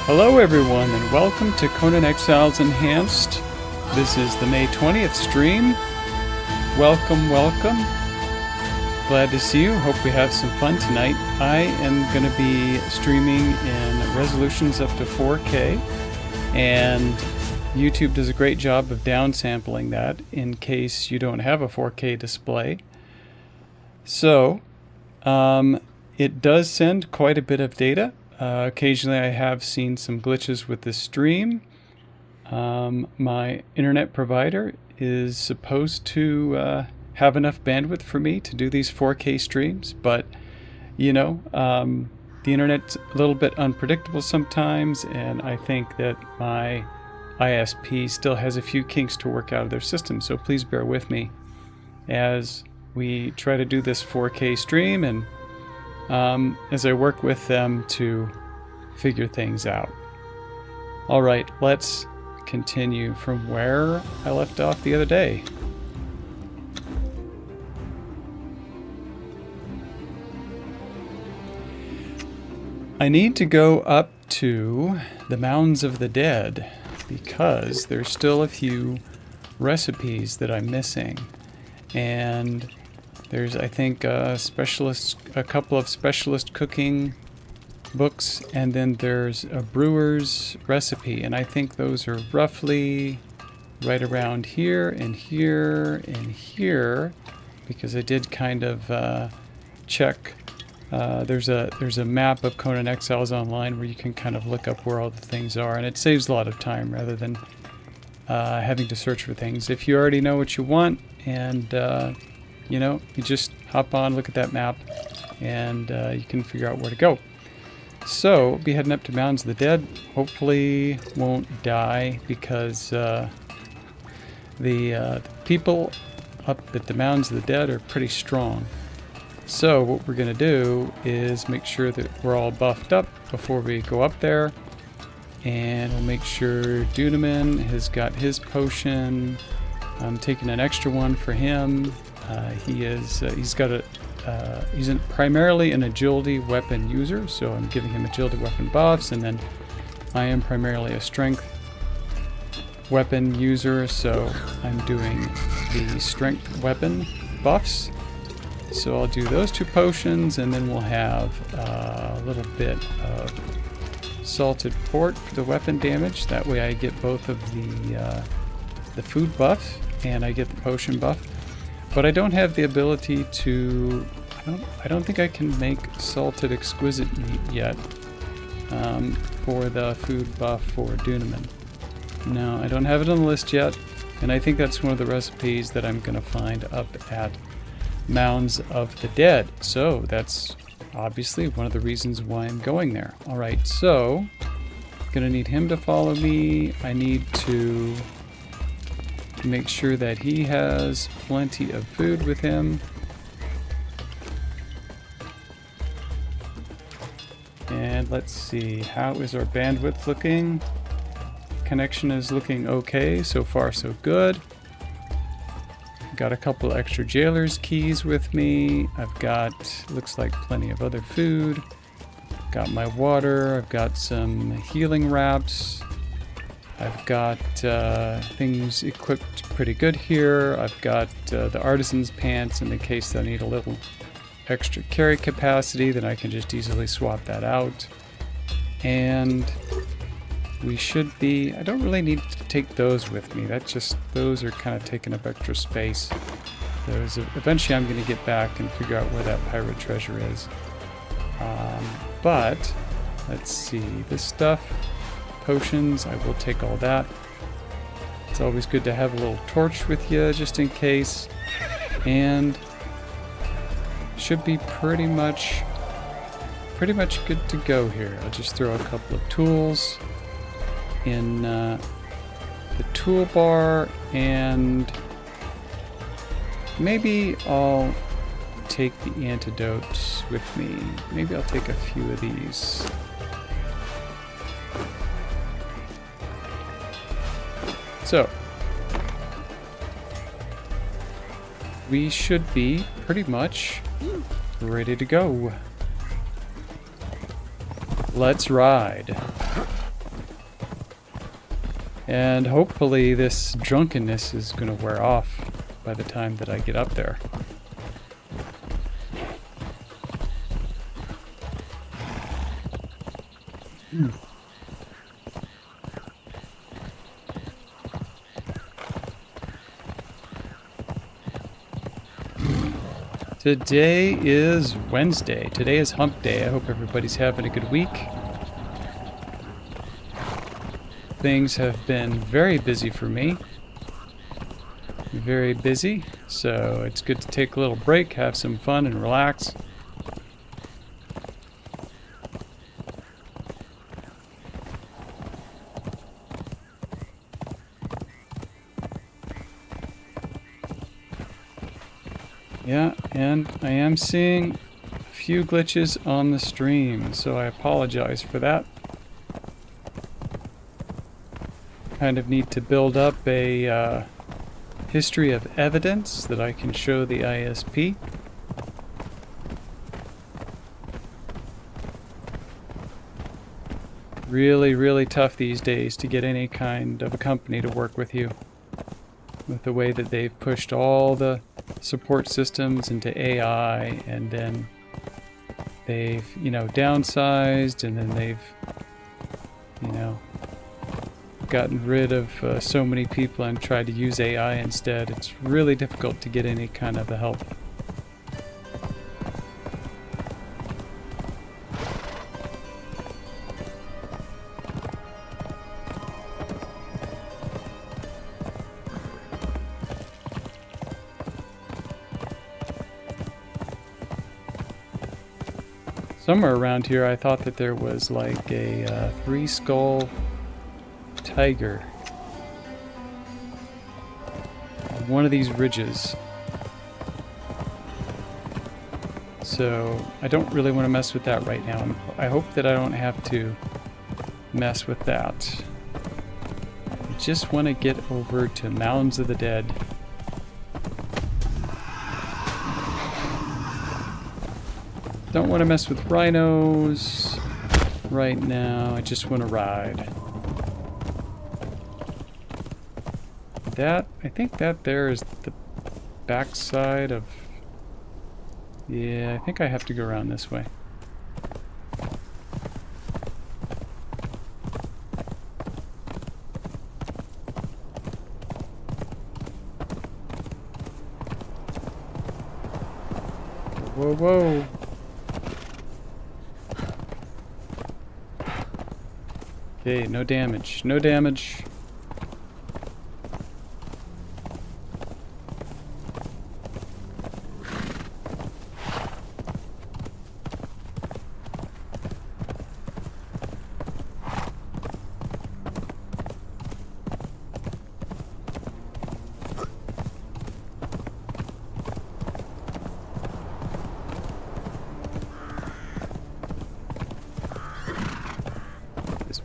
Hello everyone and welcome to Conan Exiles Enhanced. This is the May 20th stream. Welcome. Glad to see you. Hope we have some fun tonight. I am going to be streaming in resolutions up to 4K, and YouTube does a great job of downsampling that in case you don't have a 4K display. So, it does send quite a bit of data. Occasionally I have seen some glitches with the stream. My internet provider is supposed to have enough bandwidth for me to do these 4K streams, but you know, the internet's a little bit unpredictable sometimes, and I think that my ISP still has a few kinks to work out of their system, so please bear with me as we try to do this 4K stream and as I work with them to figure things out. Alright, let's continue from where I left off the other day. I need to go up to the Mounds of the Dead because there's still a few recipes that I'm missing, and there's, I think, a couple of specialist cooking books, and then there's a brewer's recipe, and I think those are roughly right around here and here and here, because I did kind of check. There's a map of Conan Exiles Online where you can kind of look up where all the things are, and it saves a lot of time rather than having to search for things. If you already know what you want, and you know, you just hop on, look at that map, and you can figure out where to go. So, we'll be heading up to Mounds of the Dead. Hopefully won't die, because the people up at the Mounds of the Dead are pretty strong. So, what we're going to do is make sure that we're all buffed up before we go up there. And we'll make sure Dunaman has got his potion. I'm taking an extra one for him. He's primarily an agility weapon user, so I'm giving him agility weapon buffs, and then I am primarily a strength weapon user, so I'm doing the strength weapon buffs. So I'll do those two potions, and then we'll have a little bit of salted port for the weapon damage. That way I get both of the food buff and I get the potion buff. But I don't have the ability to... I don't think I can make salted exquisite meat yet for the food buff for Dunaman. No, I don't have it on the list yet, and I think that's one of the recipes that I'm going to find up at Mounds of the Dead. So that's obviously one of the reasons why I'm going there. Alright, so I'm going to need him to follow me. I need to make sure that he has plenty of food with him. And let's see, how is our bandwidth looking? Connection is looking okay, so far so good. Got a couple extra jailer's keys with me. I've got, looks like, plenty of other food. Got my water, I've got some healing wraps. I've got things equipped pretty good here. I've got the artisan's pants in the case that I need a little extra carry capacity, then I can just easily swap that out. And we should be... I don't really need to take those with me. That's just... those are kind of taking up extra space. Eventually I'm going to get back and figure out where that pirate treasure is. But let's see. This stuff... potions, I will take all that. It's always good to have a little torch with you just in case, and should be pretty much good to go here. I'll just throw a couple of tools in the toolbar, and maybe I'll take the antidotes with me. Maybe I'll take a few of these. So, we should be pretty much ready to go. Let's ride. And hopefully this drunkenness is going to wear off by the time that I get up there. Today is Wednesday. Today is hump day. I hope everybody's having a good week. Things have been very busy for me. Very busy. So it's good to take a little break, have some fun, and relax. Yeah, and I am seeing a few glitches on the stream, so I apologize for that. Kind of need to build up a history of evidence that I can show the ISP. Really, really tough these days to get any kind of a company to work with you, with the way that they've pushed all the support systems into AI, and then they've, downsized, and then they've, gotten rid of so many people and tried to use AI instead. It's really difficult to get any kind of help. Somewhere around here I thought that there was like a three-skull tiger on one of these ridges. So I don't really want to mess with that right now. I hope that I don't have to mess with that. I just want to get over to Mounds of the Dead. Don't want to mess with rhinos right now. I just want to ride. I think that there is the backside of... Yeah, I think I have to go around this way. Whoa, whoa. Okay, no damage. No damage.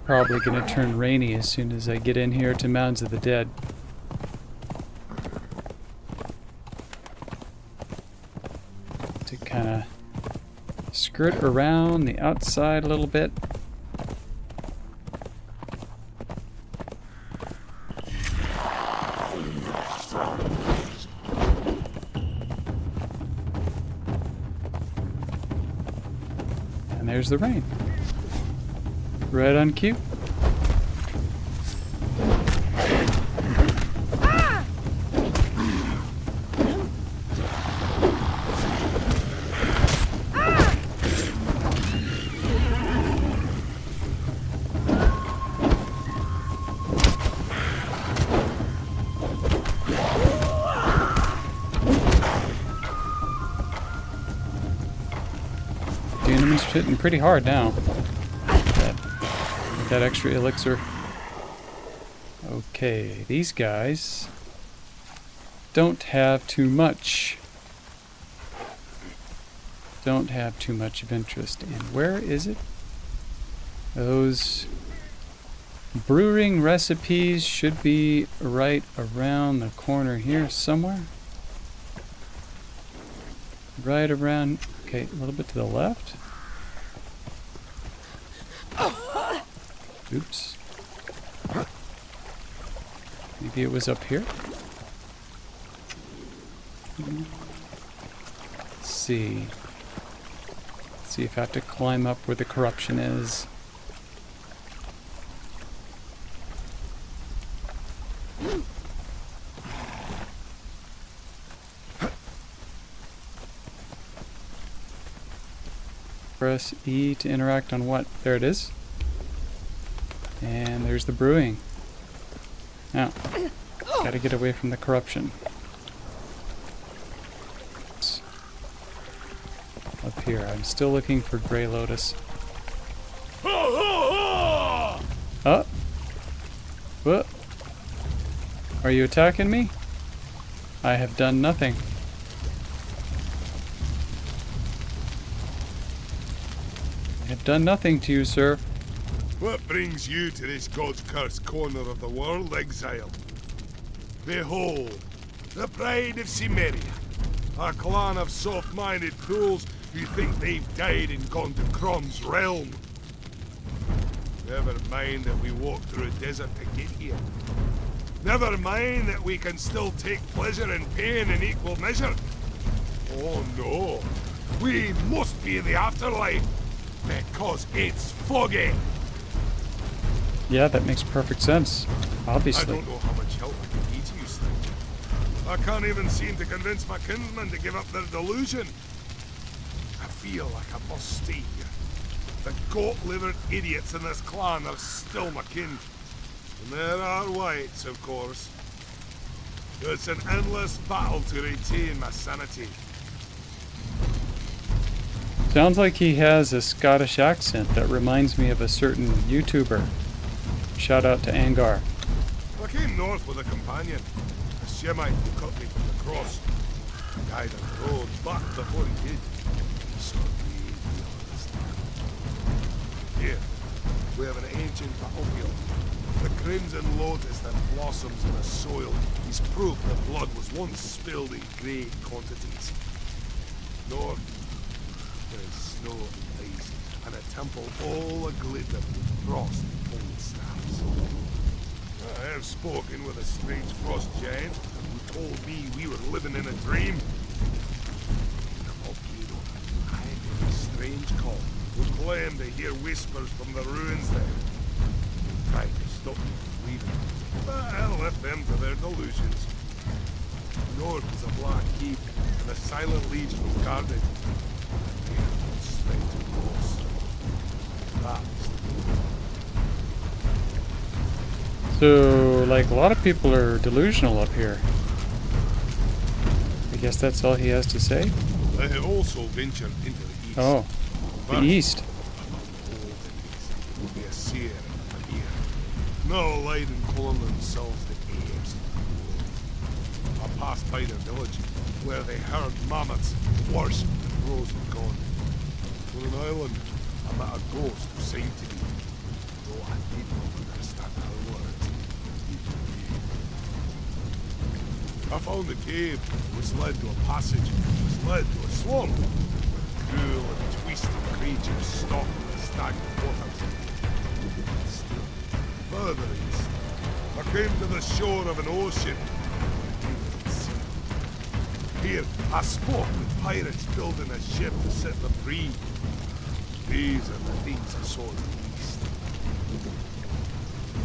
Probably gonna turn rainy as soon as I get in here to Mounds of the Dead. To kind of skirt around the outside a little bit. And there's the rain. Right on cue. The enemy's hitting pretty hard now. That extra elixir. Okay, these guys don't have too much. Don't have too much of interest in. Where is it? Those brewing recipes should be right around the corner here somewhere. Right around, okay, a little bit to the left. Oops. Maybe it was up here? Let's see. Let's see if I have to climb up where the corruption is. Press E to interact on what? There it is. And there's the brewing. Now, gotta get away from the corruption. Up here, I'm still looking for Grey Lotus. Oh! What? Are you attacking me? I have done nothing. I have done nothing to you, sir. What brings you to this god's cursed corner of the world, exile? Behold, the pride of Cimmeria, a clan of soft-minded fools who think they've died and gone to Crom's realm. Never mind that we walked through a desert to get here. Never mind that we can still take pleasure in pain in equal measure. Oh no, we must be in the afterlife, because it's foggy. Yeah, that makes perfect sense. Obviously. I don't know how much help I can be to you, stranger. I can't even seem to convince my kinsmen to give up their delusion. I feel like I must stay here. The goat-livered idiots in this clan are still my kin. And there are whites, of course. It's an endless battle to retain my sanity. Sounds like he has a Scottish accent that reminds me of a certain YouTuber. Shout out to Angar. I came north with a companion, a Shemite who cut me from the cross. He died on the road, but before he did, he saw me beyond. Here, we have an ancient battlefield. The crimson lotus that blossoms in the soil is proof that blood was once spilled in great quantities. North, there is snow and ice, and a temple all aglitter with frost and cold stars. I have spoken with a strange frost giant who told me we were living in a dream. I heard a strange call who claimed to hear whispers from the ruins there. Tried to stop me from leaving, but I left them to their delusions. North is a black keep, and the Silent Legion was guarded. They had no strength to cross. That was So, like, a lot of people are delusional up here. I guess that's all he has to say? I have also ventured into the east. Oh, the east. Will be a seer and a ear. No light and calling themselves the Apes. I passed by their village, where they herd mammoths, worse than frozen gone. On an island, I met a ghost who seemed to be, though I didn't understand her words. I found the cave, which led to a passage, which led to a swamp, where cruel and twisted creatures stalked the stagnant waters. Still, further east, I came to the shore of an ocean. Here, I spoke with pirates building a ship to set them free. These are the things I saw in the east.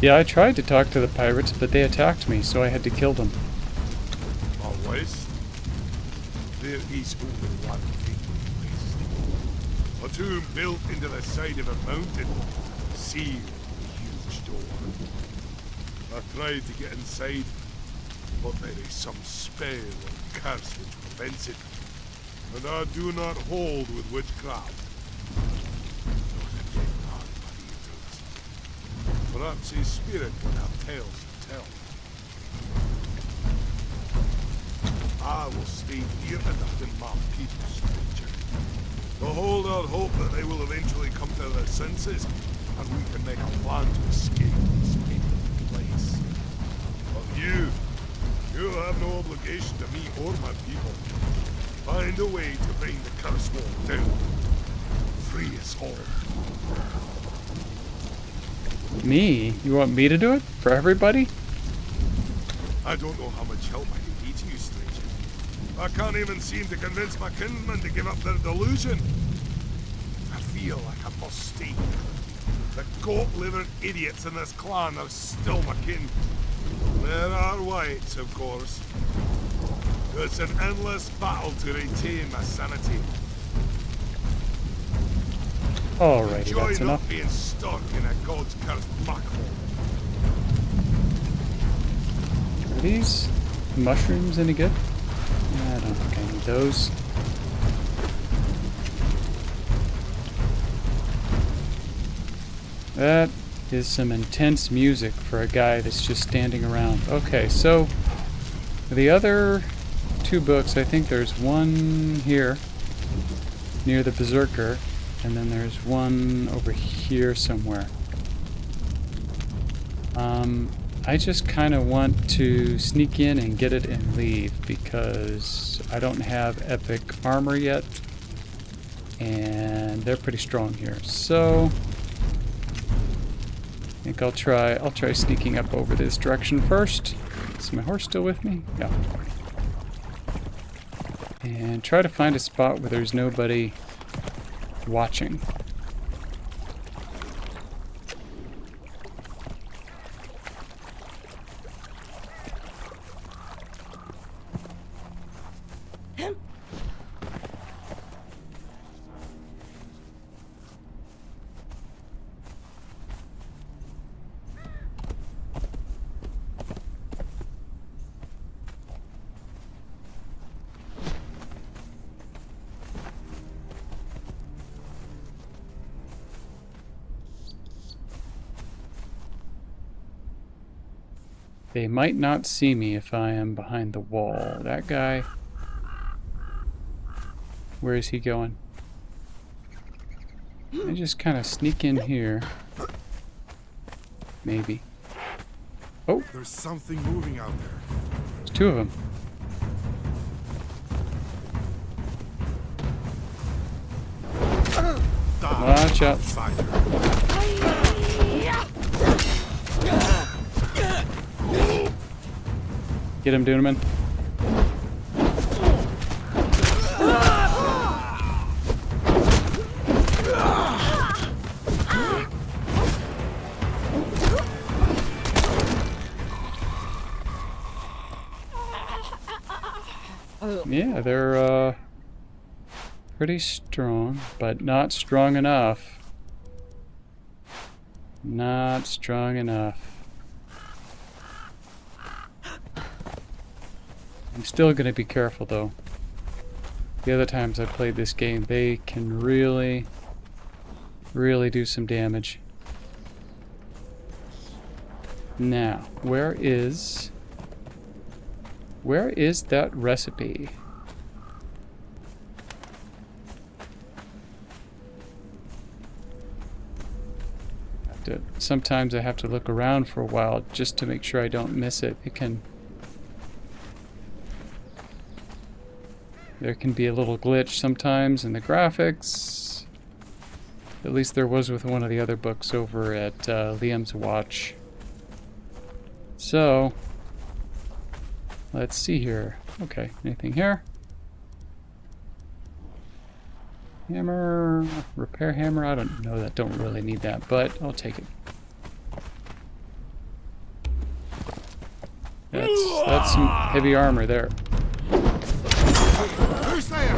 Yeah, I tried to talk to the pirates, but they attacked me, so I had to kill them. West, there is only one thing west. A tomb built into the side of a mountain, sealed with a huge door. I tried to get inside, but there is some spell or curse which prevents it, and I do not hold with witchcraft. Not a dead man by the entrance. Perhaps his spirit would have tales to tell. I will stay here enough in my people, stranger. Behold our hope that they will eventually come to their senses, and we can make a plan to escape this empty place. But you have no obligation to me or my people. Find a way to bring the curse wall down. Free us all. Me? You want me to do it? For everybody? I don't know how much help I can be to you, stranger. I can't even seem to convince my kinsmen to give up their delusion. I feel like I must stay. The goat-livered idiots in this clan are still my kin. There are whites, of course. It's an endless battle to retain my sanity. Alrighty, Enjoy that's not enough. being stuck in a god's cursed muckhole. Are these mushrooms any good? I don't think I need those. That is some intense music for a guy that's just standing around. Okay, so the other two books, I think there's one here near the Berserker, and then there's one over here somewhere. I just kind of want to sneak in and get it and leave because I don't have epic armor yet, and they're pretty strong here. So I think I'll try sneaking up over this direction first. Is my horse still with me? Yeah. And try to find a spot where there's nobody watching. They might not see me if I am behind the wall. That guy... Where is he going? I just kind of sneak in here. Maybe. Oh! There's something moving out there. There's two of them. Watch out. Get him, Duneman. Yeah, they're pretty strong, but not strong enough. Not strong enough. I'm still going to be careful though. The other times I played this game, they can really do some damage. Now, where is that recipe? Sometimes I have to look around for a while just to make sure I don't miss it. There can be a little glitch sometimes in the graphics. At least there was with one of the other books over at Liam's Watch. So, let's see here. Okay, anything here? Hammer, repair hammer. I don't know that. Don't really need that, but I'll take it. That's some heavy armor there. Who's there?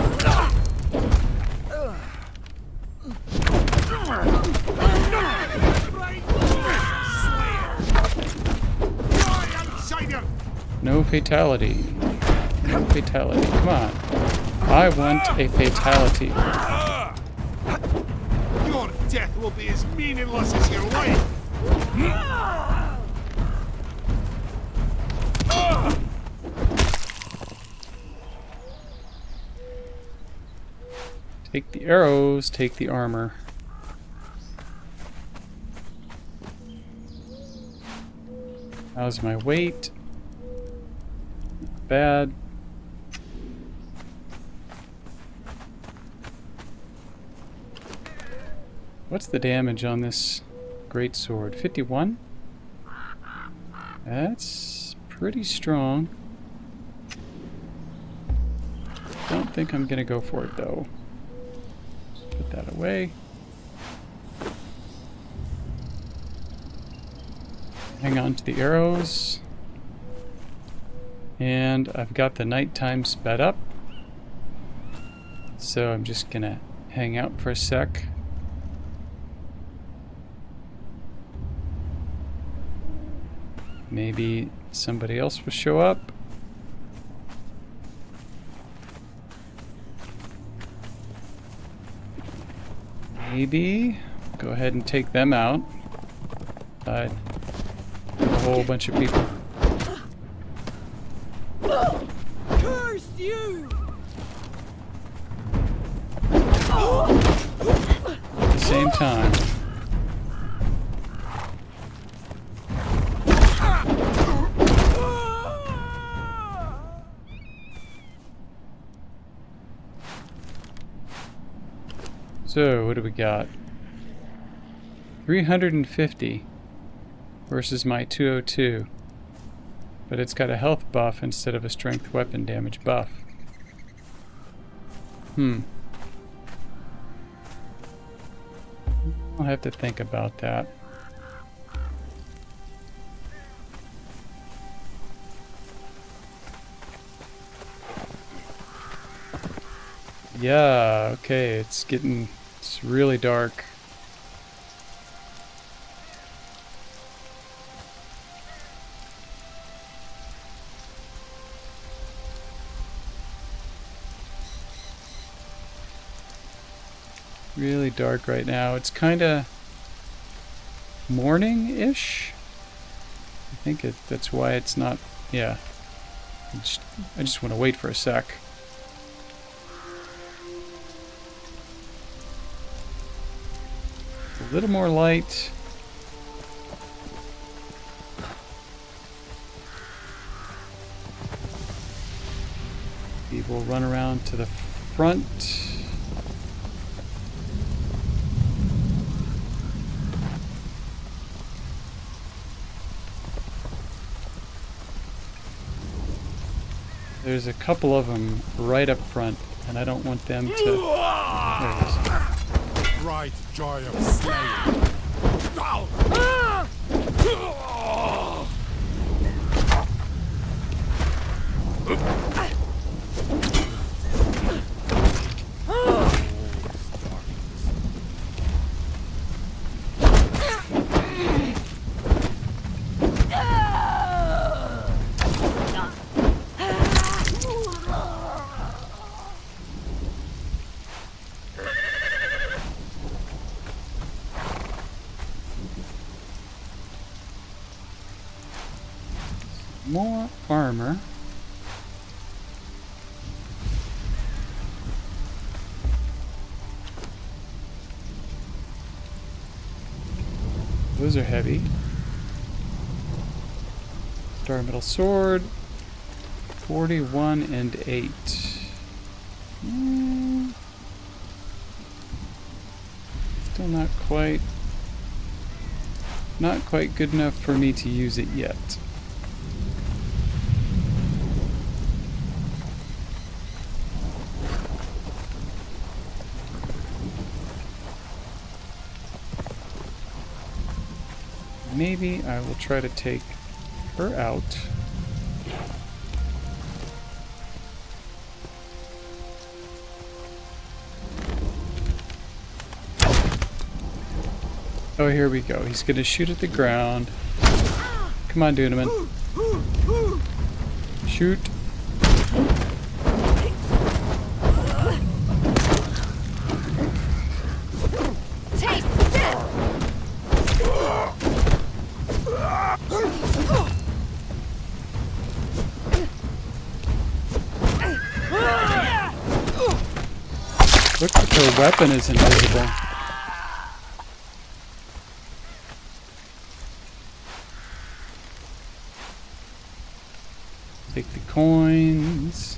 No fatality. No fatality. Come on. I want a fatality. Your death will be as meaningless as your life. Take the arrows, take the armor. How's my weight? Not bad. What's the damage on this great sword? 51? That's pretty strong. Don't think I'm gonna go for it though. Just put that away. Hang on to the arrows. And I've got the nighttime sped up. So I'm just gonna hang out for a sec. Maybe somebody else will show up. Maybe go ahead and take them out. A whole bunch of people. Curse you! At the same time. So, what do we got? 350 versus my 202. But it's got a health buff instead of a strength weapon damage buff. I'll have to think about that. Yeah, okay, it's really dark. Really dark right now. It's kind of morning-ish. I think that's why it's not, yeah. I just want to wait for a sec. A little more light. We will run around to the front. There's a couple of them right up front, and I don't want them to... There it is. Bright joy of slaying. More armor. Those are heavy. Star Metal Sword. 41 and 8. Still not quite good enough for me to use it yet. Maybe I will try to take her out. Oh, here we go. He's gonna shoot at the ground. Come on, Duneman. Shoot. Looks like her weapon is invisible. Take the coins.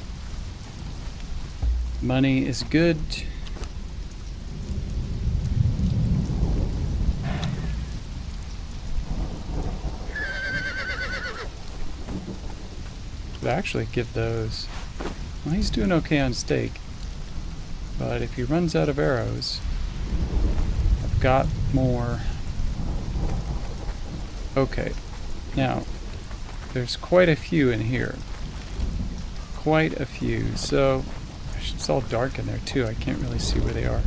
Money is good. Should actually give those. Well, he's doing okay on steak. But if he runs out of arrows, I've got more. Okay. Now, there's quite a few in here. Quite a few. So, it's all dark in there too. I can't really see where they are.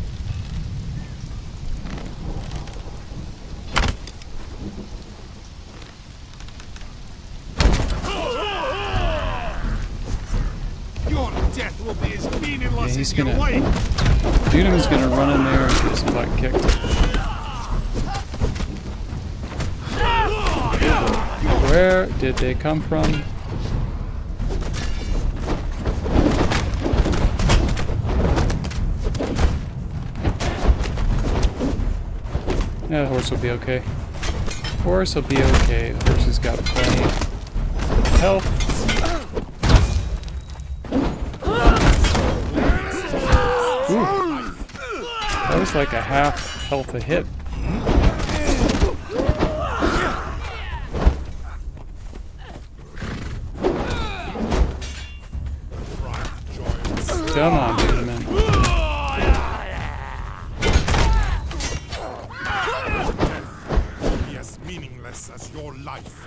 Your death will be as meaningless He's as your gonna. life. Dunaman's gonna run in there and get his butt kicked. Where did they come from? Yeah, the horse will be okay. Horse will be okay. The horse has got plenty of health. Ooh. That was like a half health a hit. Come on, Dunaman. Be as meaningless as your life.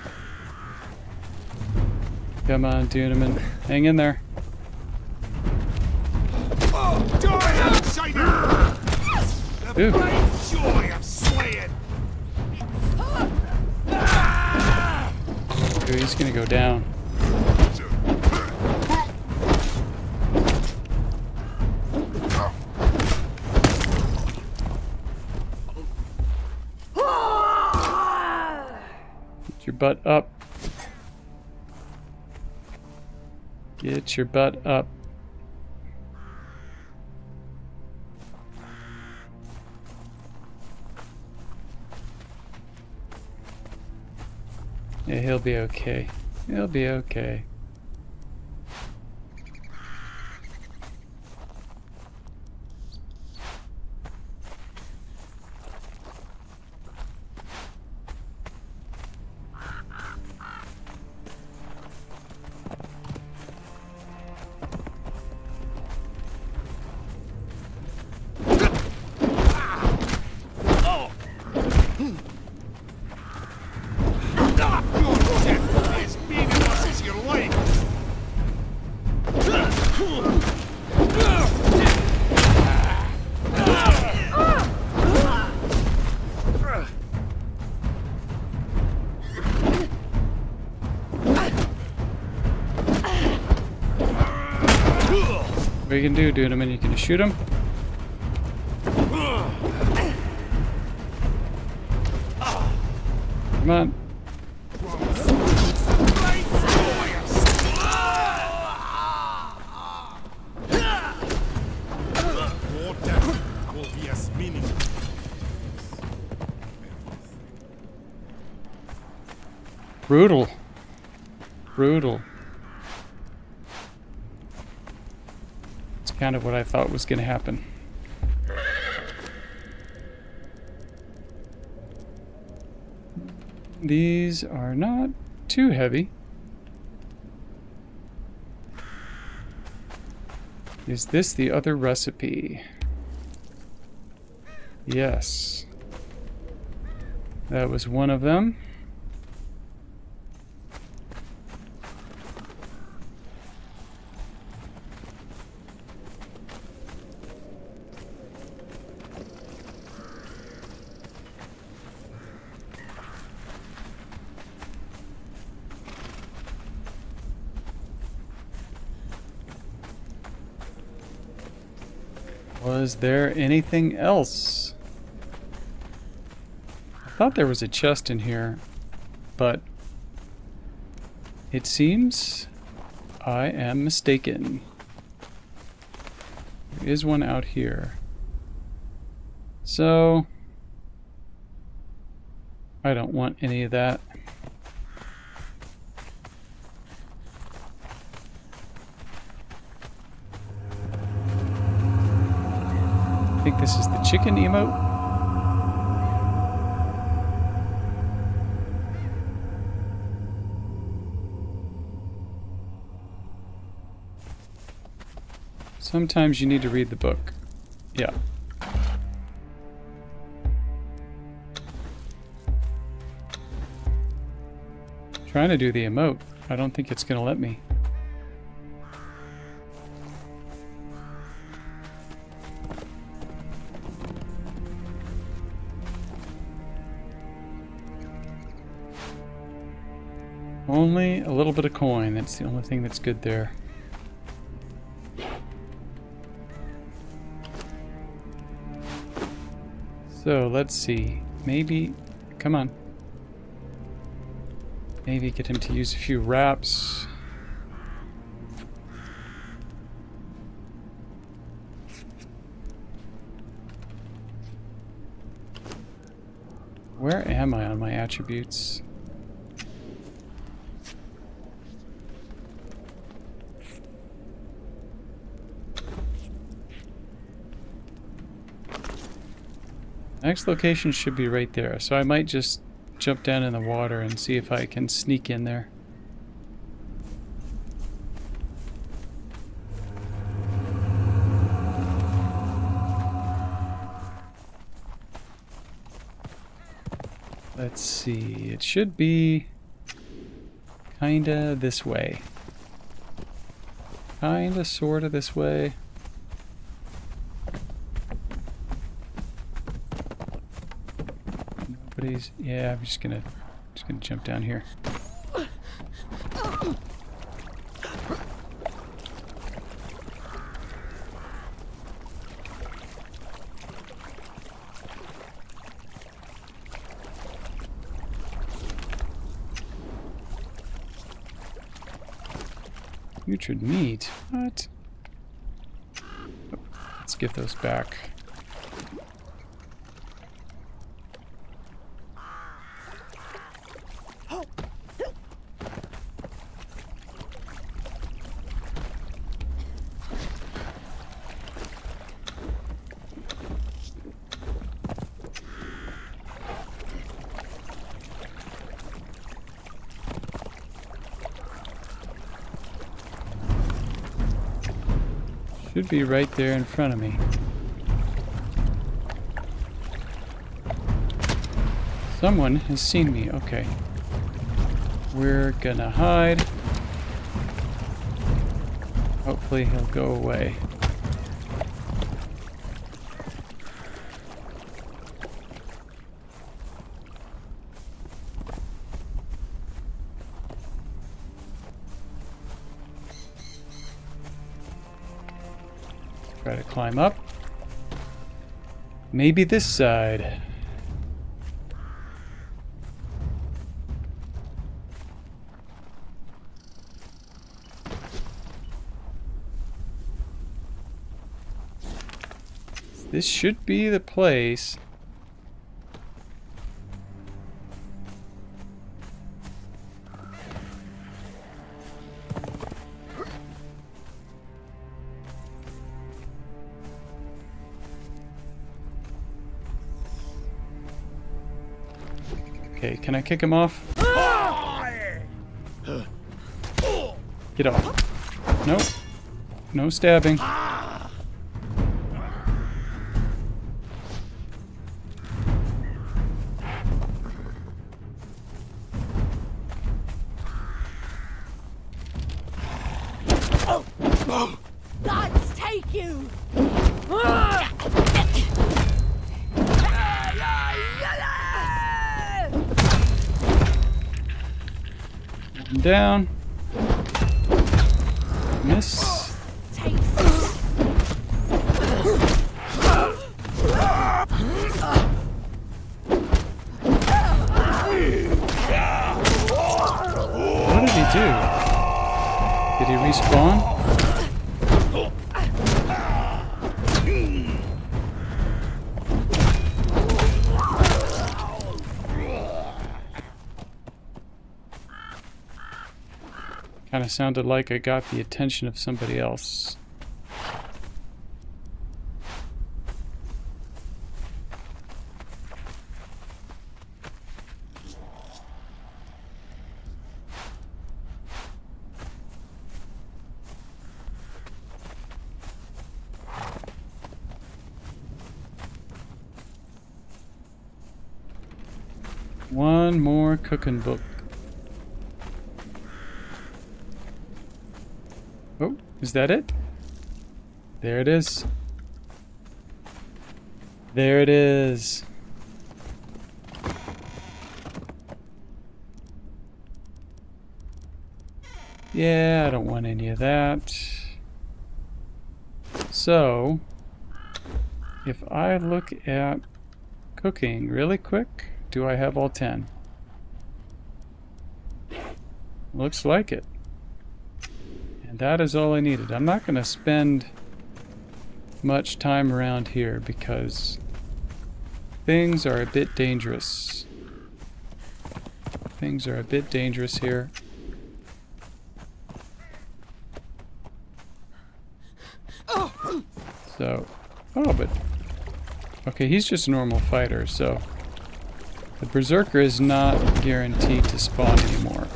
Come on, Dunaman. Hang in there. Die, outsider! The Ooh. bright joy of slaying. Ooh, he's gonna go down. Get your butt up. Get your butt up. Yeah, he'll be okay. He'll be okay. What you can do, Dunaman, you can just shoot him. Come on. Your death will be as meaningless. Brutal. Brutal. It's kind of what I thought was going to happen. These are not too heavy. Is this the other recipe? Yes. That was one of them. Was there anything else? I thought there was a chest in here, but it seems I am mistaken. There is one out here. So, I don't want any of that. I think this is the chicken emote. Sometimes you need to read the book. Yeah. Trying to do the emote. I don't think it's going to let me. Only a little bit of coin. That's the only thing that's good there. So let's see. Maybe... Come on. Maybe get him to use a few wraps. Where am I on my attributes? Next location should be right there, so I might just jump down in the water and see if I can sneak in there. Let's see, it should be kinda this way. Kinda sorta this way. Yeah, I'm just gonna jump down here. Putrid meat? What? Oh, let's give those back. Should be right there in front of me. Someone has seen me. Okay. We're gonna hide. Hopefully he'll go away. Try to climb up. Maybe this side. This should be the place. Okay, can I kick him off? Get off. Nope. No stabbing. Gods take you! Down. Miss. What did he do? Did he respawn? Kind of sounded like I got the attention of somebody else. One more cooking book. Oh, is that it? There it is. There it is. Yeah, I don't want any of that. So, if I look at cooking really quick, do I have all 10? Looks like it. And that is all I needed. I'm not going to spend much time around here because things are a bit dangerous. Things are a bit dangerous here. So, oh, but okay, he's just a normal fighter, so the Berserker is not guaranteed to spawn anymore.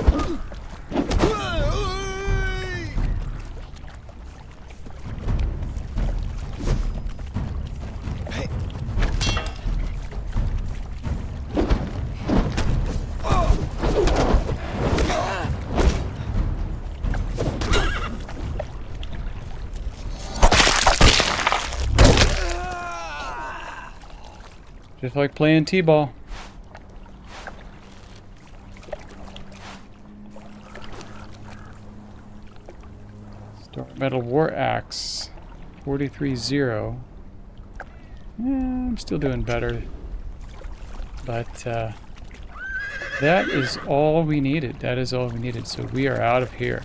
Just like playing T-ball. Star Metal War Axe. 43-0. Yeah, I'm still doing better. But that is all we needed. That is all we needed. So we are out of here.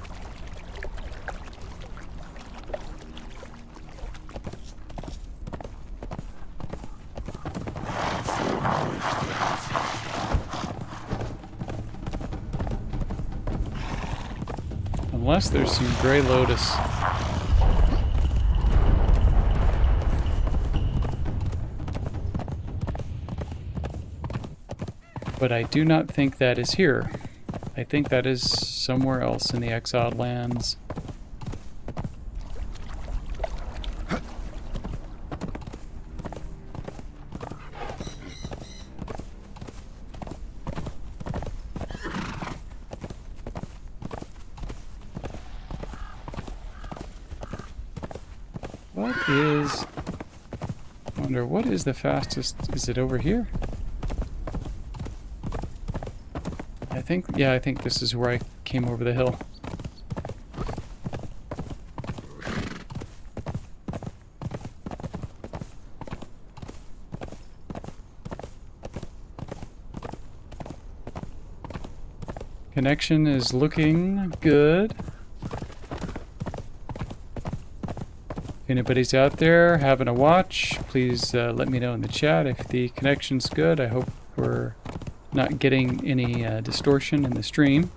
Unless there's some Grey Lotus. But I do not think that is here. I think that is somewhere else in the Exiled Lands. I wonder, what is the fastest? Is it over here? I think this is where I came over the hill. Connection is looking good. If anybody's out there having a watch, please let me know in the chat if the connection's good. I hope we're not getting any distortion in the stream.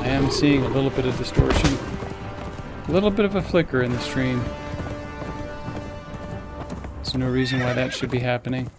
I'm seeing a little bit of distortion, a little bit of a flicker in the stream. There's no reason why that should be happening.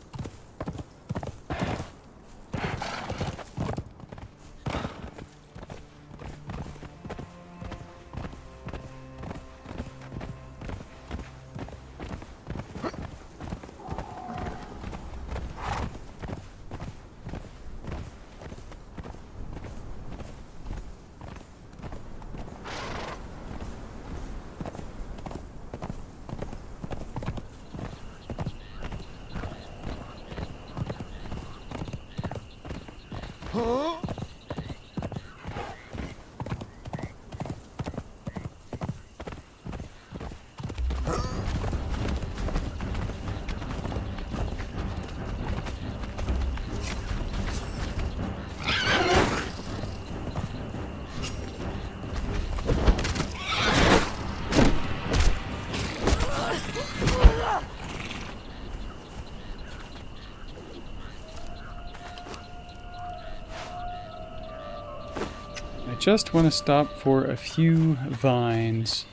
just want to stop for a few vines.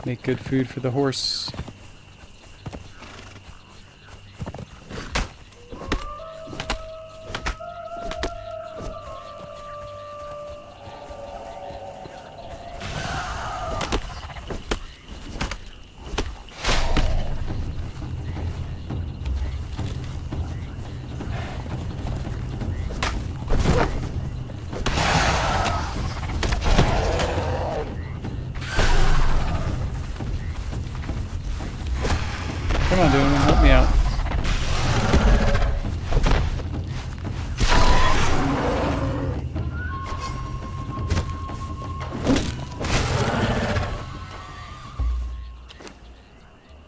Make good food for the horse. Come on, Dude, help me out.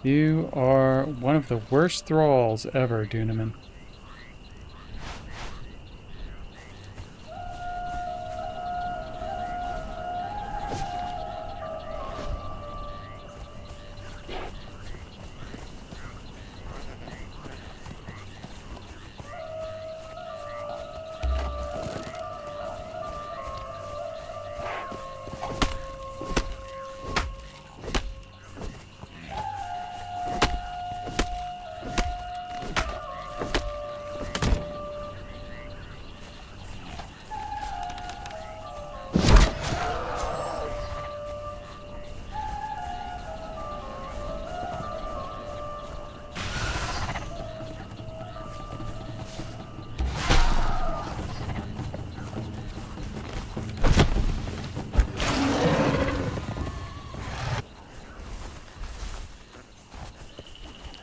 You are one of the worst thralls ever, Duneman.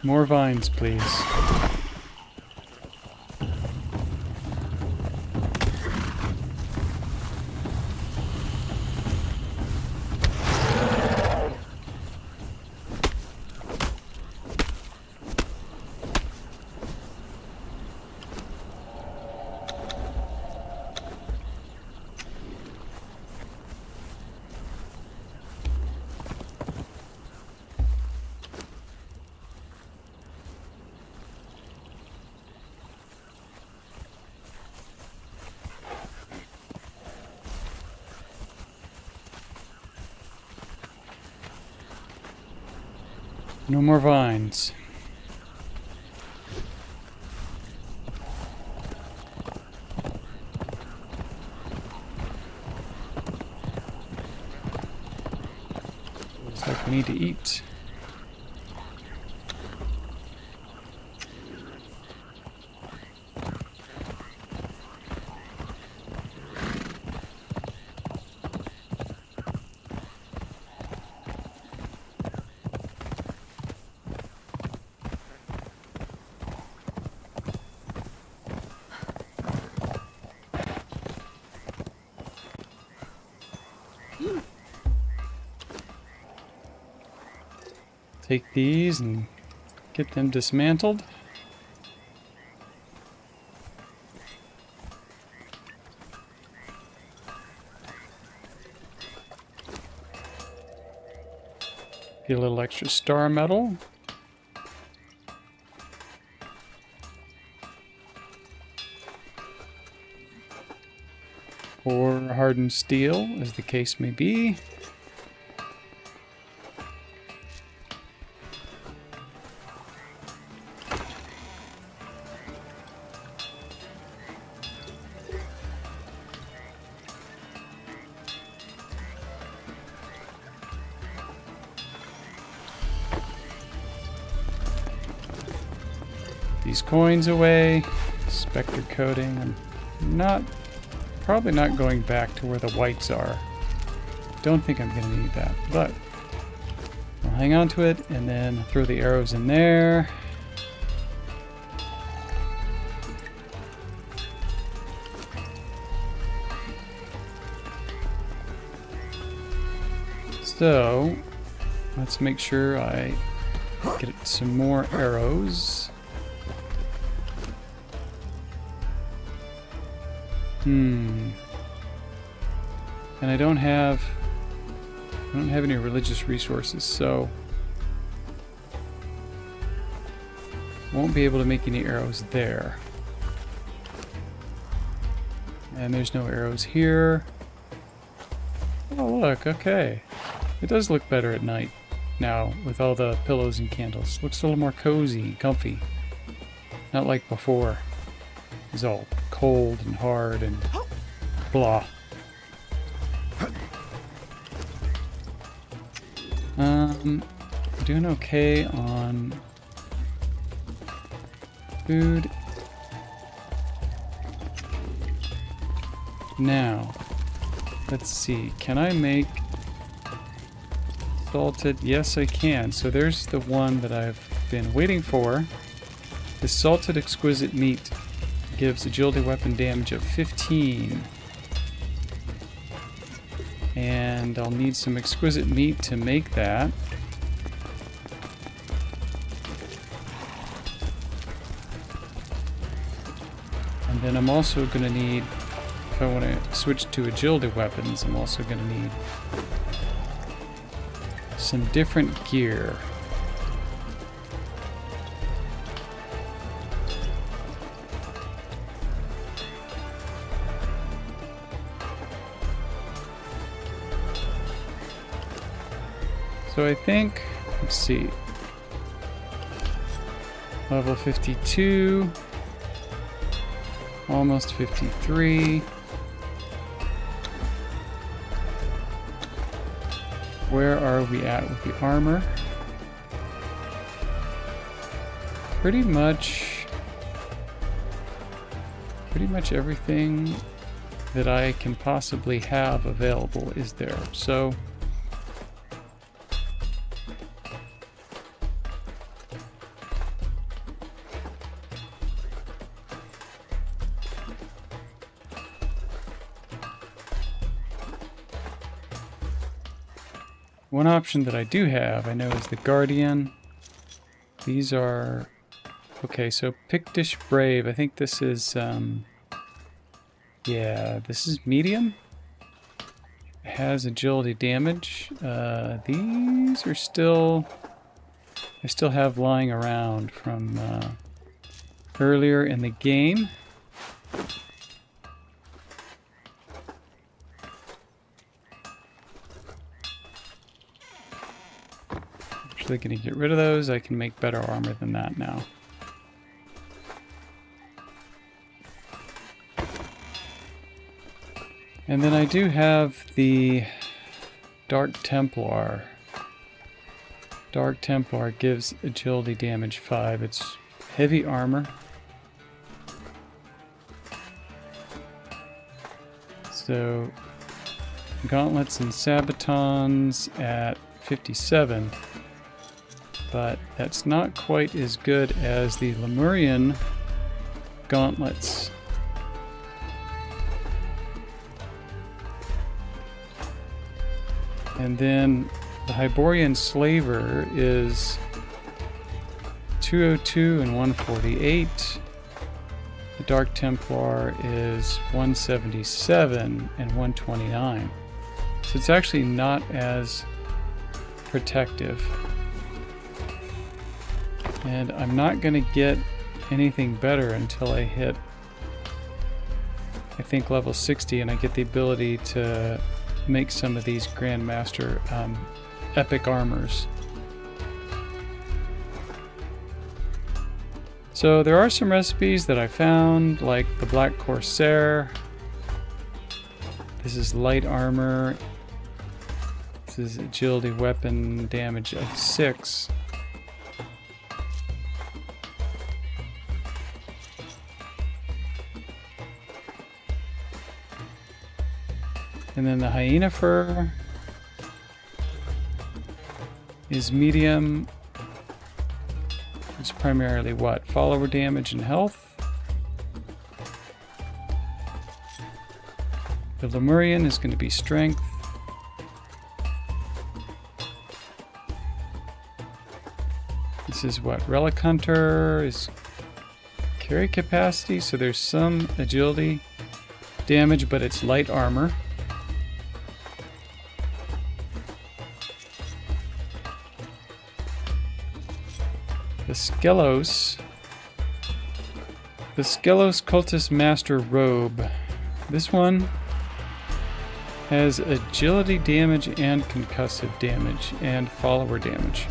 More vines, please. No more vines. Looks like we need to eat. Take these and get them dismantled. Get a little extra star metal. Or hardened steel, as the case may be. These coins away. Spectre coating. I'm probably not going back to where the whites are. Don't think I'm going to need that, but I'll hang on to it and then throw the arrows in there. So let's make sure I get some more arrows. And I don't have any religious resources, so won't be able to make any arrows there. And there's no arrows here. Oh, look, okay. It does look better at night now with all the pillows and candles. Looks a little more cozy and comfy. Not like before. It was all cold and hard and blah. Doing okay on food. Now, let's see. Can I make salted? Yes, I can. So there's the one that I've been waiting for. The salted exquisite meat gives agility weapon damage of 15. And I'll need some exquisite meat to make that. And then I'm also going to need, if I want to switch to agility weapons, I'm also going to need some different gear. So I think, let's see, level 52, almost 53. Where are we at with the armor? Pretty much everything that I can possibly have available is there. So one option that I do have, I know, is the Guardian. These are... Okay, so Pictish Brave. I think this is... yeah, this is medium. It has agility damage. These are still... I still have lying around from earlier in the game. Actually going to get rid of those. I can make better armor than that now. And then I do have the Dark Templar. Dark Templar gives agility damage 5. It's heavy armor. So gauntlets and sabatons at 57. But that's not quite as good as the Lemurian gauntlets. And then the Hyborian Slaver is 202 and 148. The Dark Templar is 177 and 129. So it's actually not as protective. And I'm not going to get anything better until I hit, I think, level 60, and I get the ability to make some of these Grandmaster epic armors. So there are some recipes that I found, like the Black Corsair. This is light armor. This is agility weapon damage of 6. And then the hyena fur is medium. It's primarily what? Follower damage and health. The Lemurian is going to be strength. This is what? Relic Hunter is carry capacity, so there's some agility damage, but it's light armor. The Skelos Cultist Master Robe This one has agility damage and concussive damage and follower damage.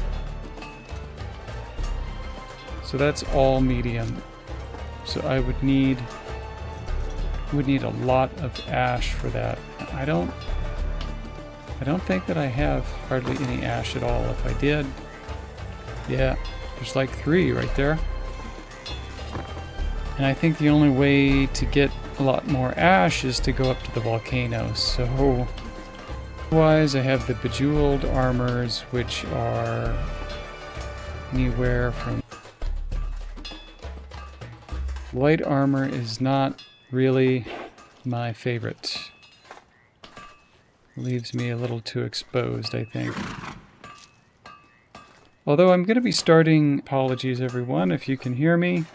So that's all medium. So I would need a lot of ash for that. I don't think that I have hardly any ash at all. If I did, yeah, there's like 3 right there. And I think the only way to get a lot more ash is to go up to the volcano. So otherwise I have the bejeweled armors, which are anywhere from... Light armor is not really my favorite. Leaves me a little too exposed, I think. Although I'm going to be starting... Apologies everyone if you can hear me.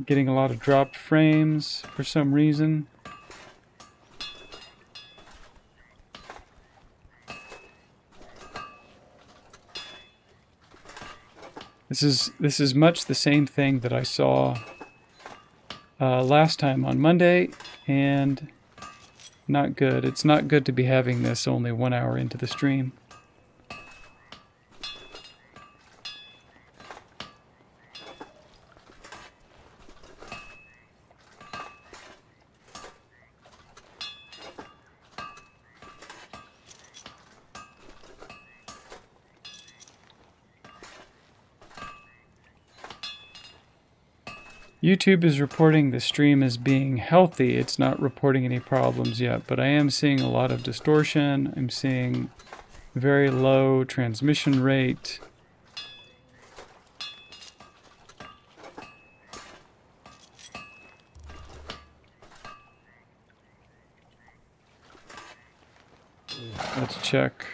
Getting a lot of dropped frames for some reason. This is much the same thing that I saw last time on Monday, and not good. It's not good to be having this only 1 hour into the stream. YouTube is reporting the stream as being healthy. It's not reporting any problems yet, but I am seeing a lot of distortion. I'm seeing very low transmission rate. Let's check.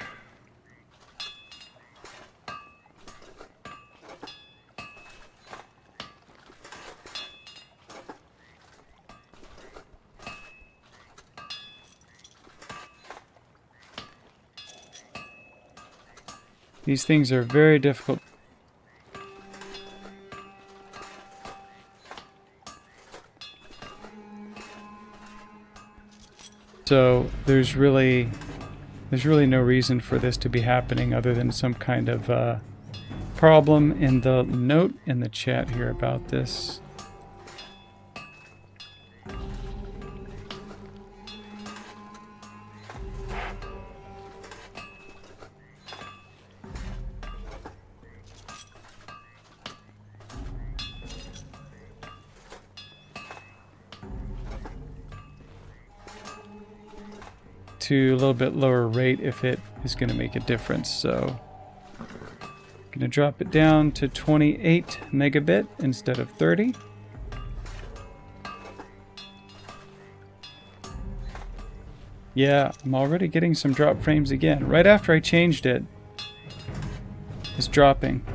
These things are very difficult. So there's really no reason for this to be happening other than some kind of problem. In the note in the chat here about this. To a little bit lower rate if it is going to make a difference. So I'm going to drop it down to 28 megabit instead of 30. Yeah, I'm already getting some drop frames again. Right after I changed it, it's dropping.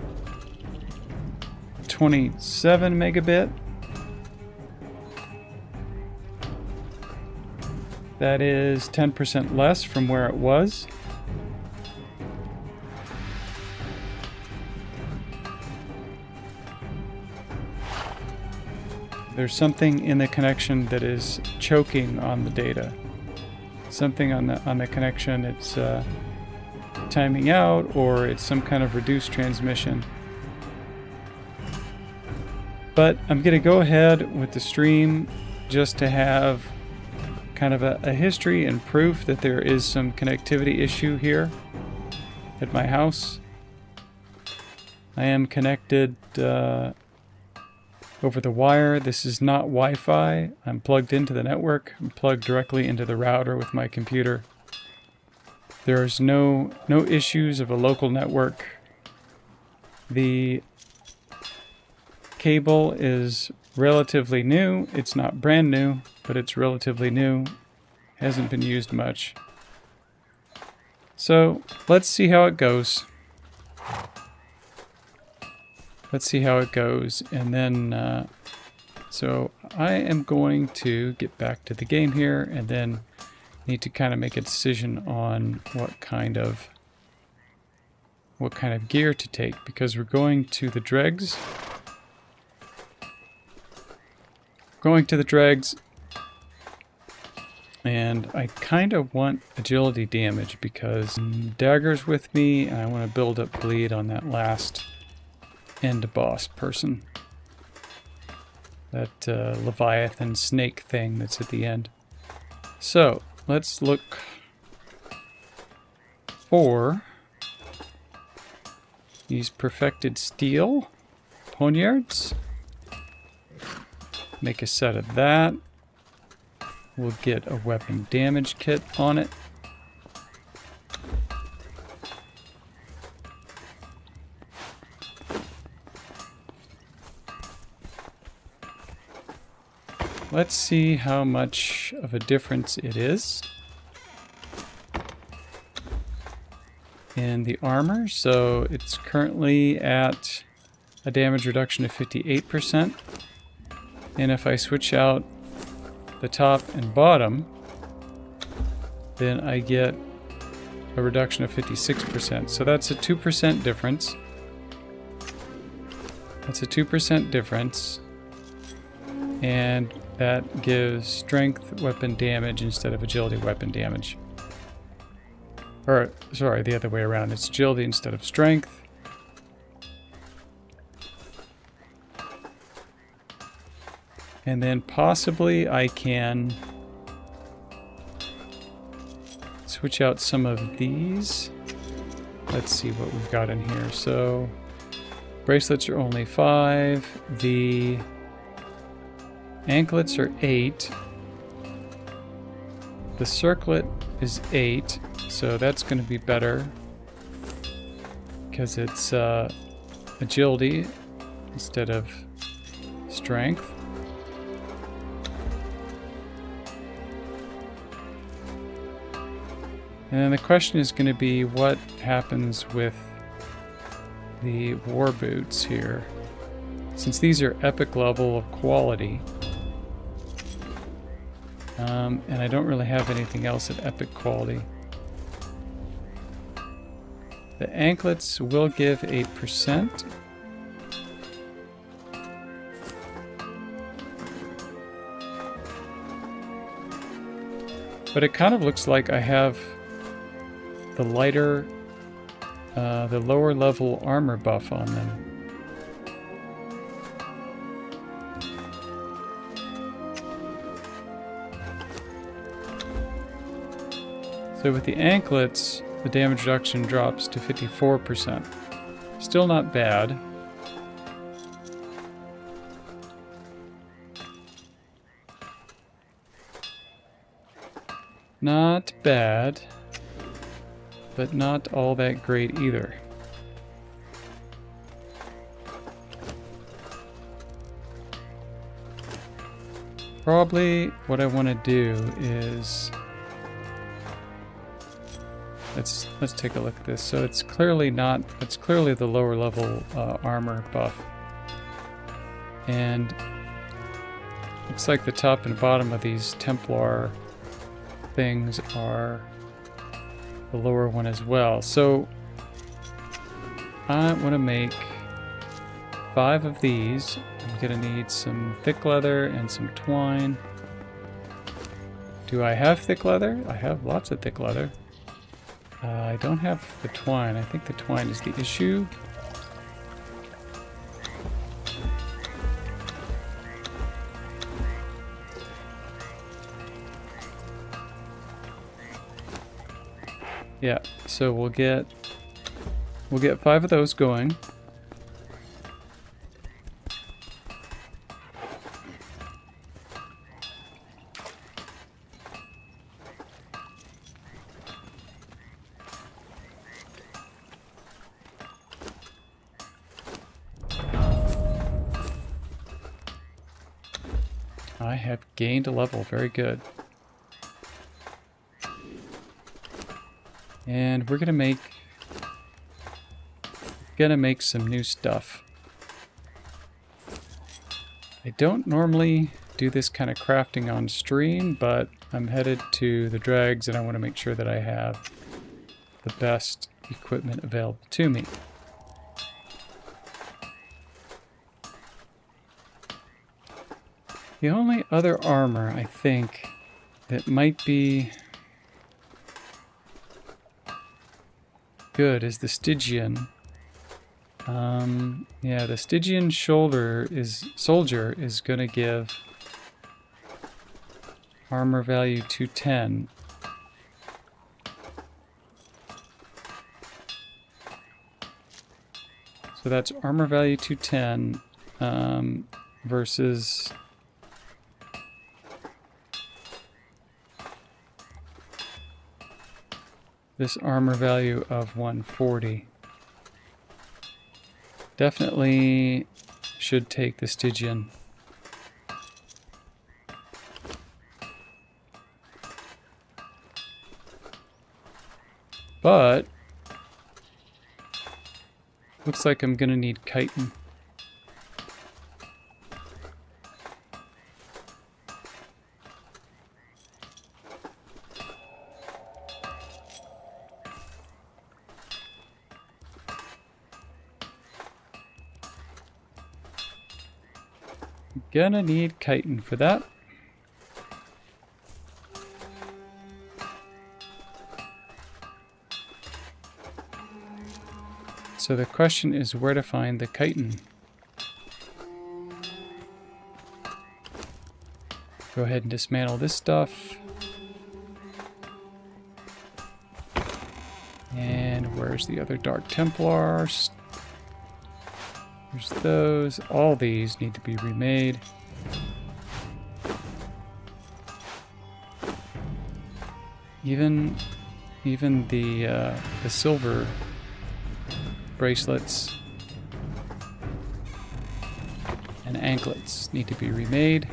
27 megabit. That is 10% less from where it was. There's something in the connection that is choking on the data. Something on the connection, it's timing out, or it's some kind of reduced transmission. But I'm going to go ahead with the stream just to have kind of a history and proof that there is some connectivity issue here at my house. I am connected over the wire. This is not Wi-Fi. I'm plugged into the network. I'm plugged directly into the router with my computer. There's no issues of a local network. The cable is relatively new. It's not brand new, but it's relatively new. Hasn't been used much. So let's see how it goes. Let's see how it goes, and then so I am going to get back to the game here, and then need to kind of make a decision on what kind of gear to take, because we're going to the dregs. going to the dregs. And I kind of want agility damage because dagger's with me, and I want to build up bleed on that last end boss person. That Leviathan snake thing that's at the end. So, let's look for these perfected steel poniards. Make a set of that. We'll get a weapon damage kit on it. Let's see how much of a difference it is in the armor. So it's currently at a damage reduction of 58%. And if I switch out the top and bottom, then I get a reduction of 56%. So that's a 2% difference. That's a 2% difference. And that gives strength weapon damage instead of agility weapon damage. Or, sorry, the other way around. It's agility instead of strength. And then possibly I can switch out some of these. Let's see what we've got in here. So bracelets are only 5. The anklets are 8. The circlet is 8. So that's going to be better because it's agility instead of strength. And then the question is going to be what happens with the war boots here. Since these are epic level of quality, and I don't really have anything else at epic quality. The anklets will give 8%. But it kind of looks like I have the lighter, the lower level armor buff on them. So with the anklets, the damage reduction drops to 54%. Still not bad. Not bad, but not all that great either. Probably what I want to do is let's take a look at this. So it's clearly the lower level armor buff, and looks like the top and bottom of these Templar things are the lower one as well. So I want to make 5 of these. I'm gonna need some thick leather and some twine. Do I have thick leather? I have lots of thick leather. I don't have the twine. I think the twine is the issue. Yeah, so we'll get 5 of those going. I have gained a level, very good. And we're gonna make some new stuff. I don't normally do this kind of crafting on stream, but I'm headed to the dregs and I want to make sure that I have the best equipment available to me. The only other armor, I think, that might be good is the Stygian. Yeah, the Stygian soldier is gonna give armor value 210. So that's armor value 210 versus this armor value of 140. Definitely should take the Stygian. But looks like I'm gonna need chitin. Gonna need chitin for that. So the question is where to find the chitin. Go ahead and dismantle this stuff. And where's the other Dark Templars? There's those. All these need to be remade. Even the silver bracelets and anklets need to be remade.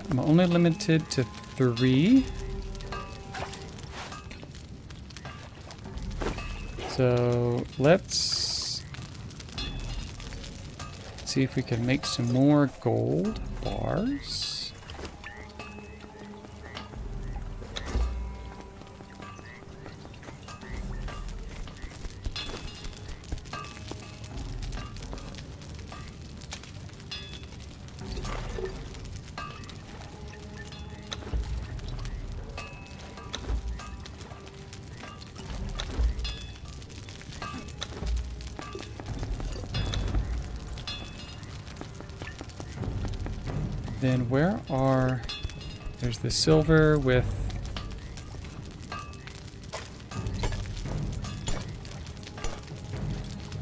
I'm only limited to 3. So let's see if we can make some more gold bars. Then where are... There's the silver with...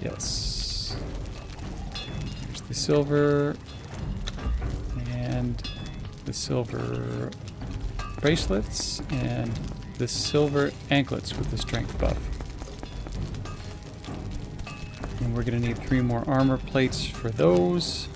Yes. There's the silver and the silver bracelets and the silver anklets with the strength buff. And we're going to need 3 more armor plates for those.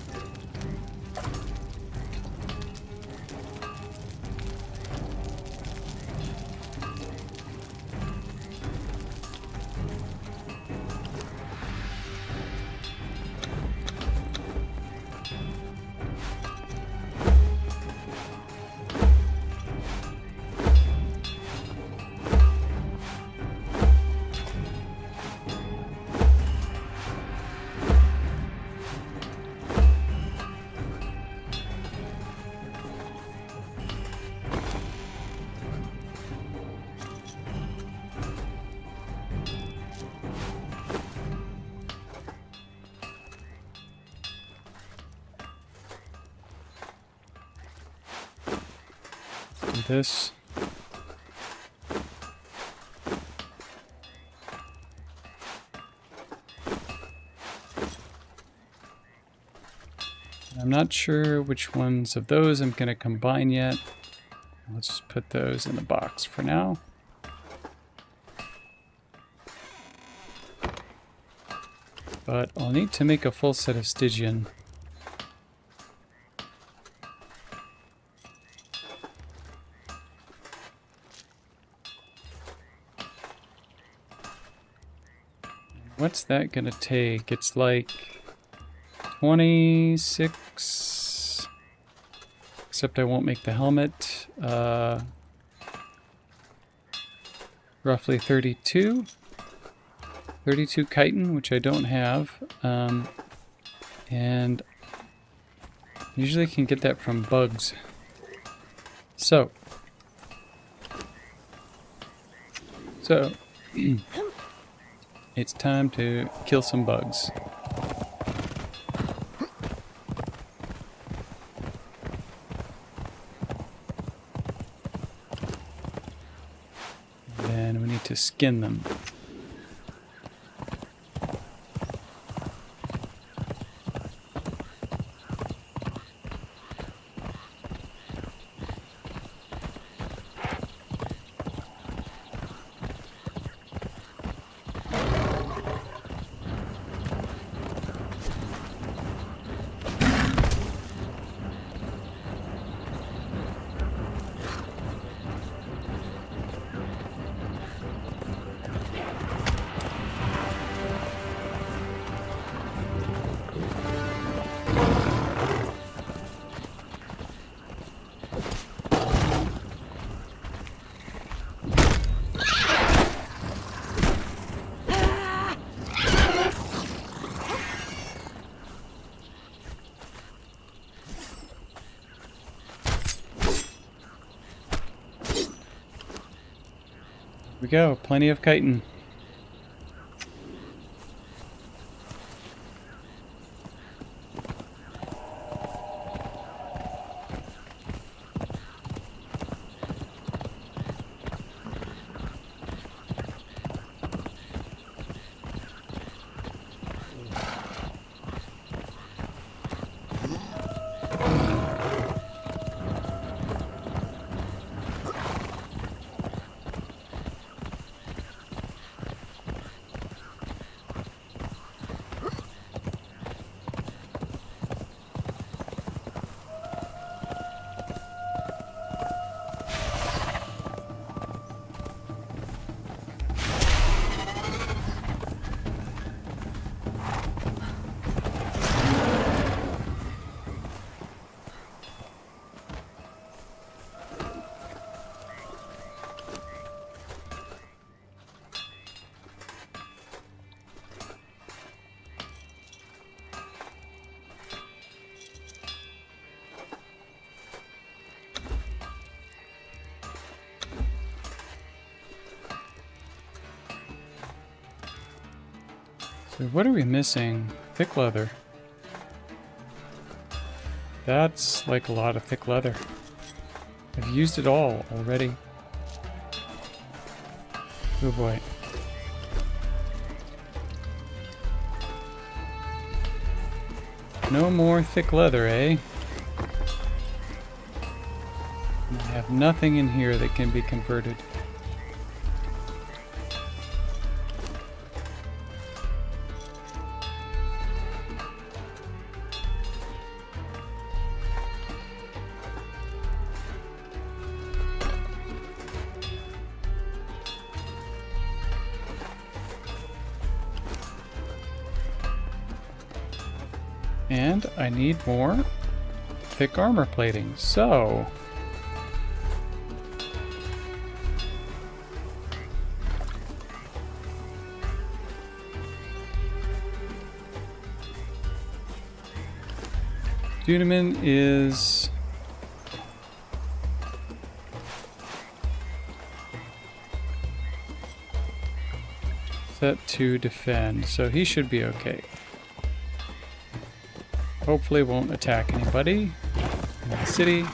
This. I'm not sure which ones of those I'm going to combine yet. Let's just put those in the box for now. But I'll need to make a full set of Stygian. What's that gonna take? It's like 26. Except I won't make the helmet. Roughly 32. 32 chitin, which I don't have. And usually can get that from bugs. So it's time to kill some bugs. Then we need to skin them. We go, plenty of chitin. So what are we missing? Thick leather. That's like a lot of thick leather. I've used it all already. Oh boy. No more thick leather, eh? I have nothing in here that can be converted. And I need more thick armor plating, so... Dunamin is... set to defend, so he should be okay. Hopefully won't attack anybody in the city.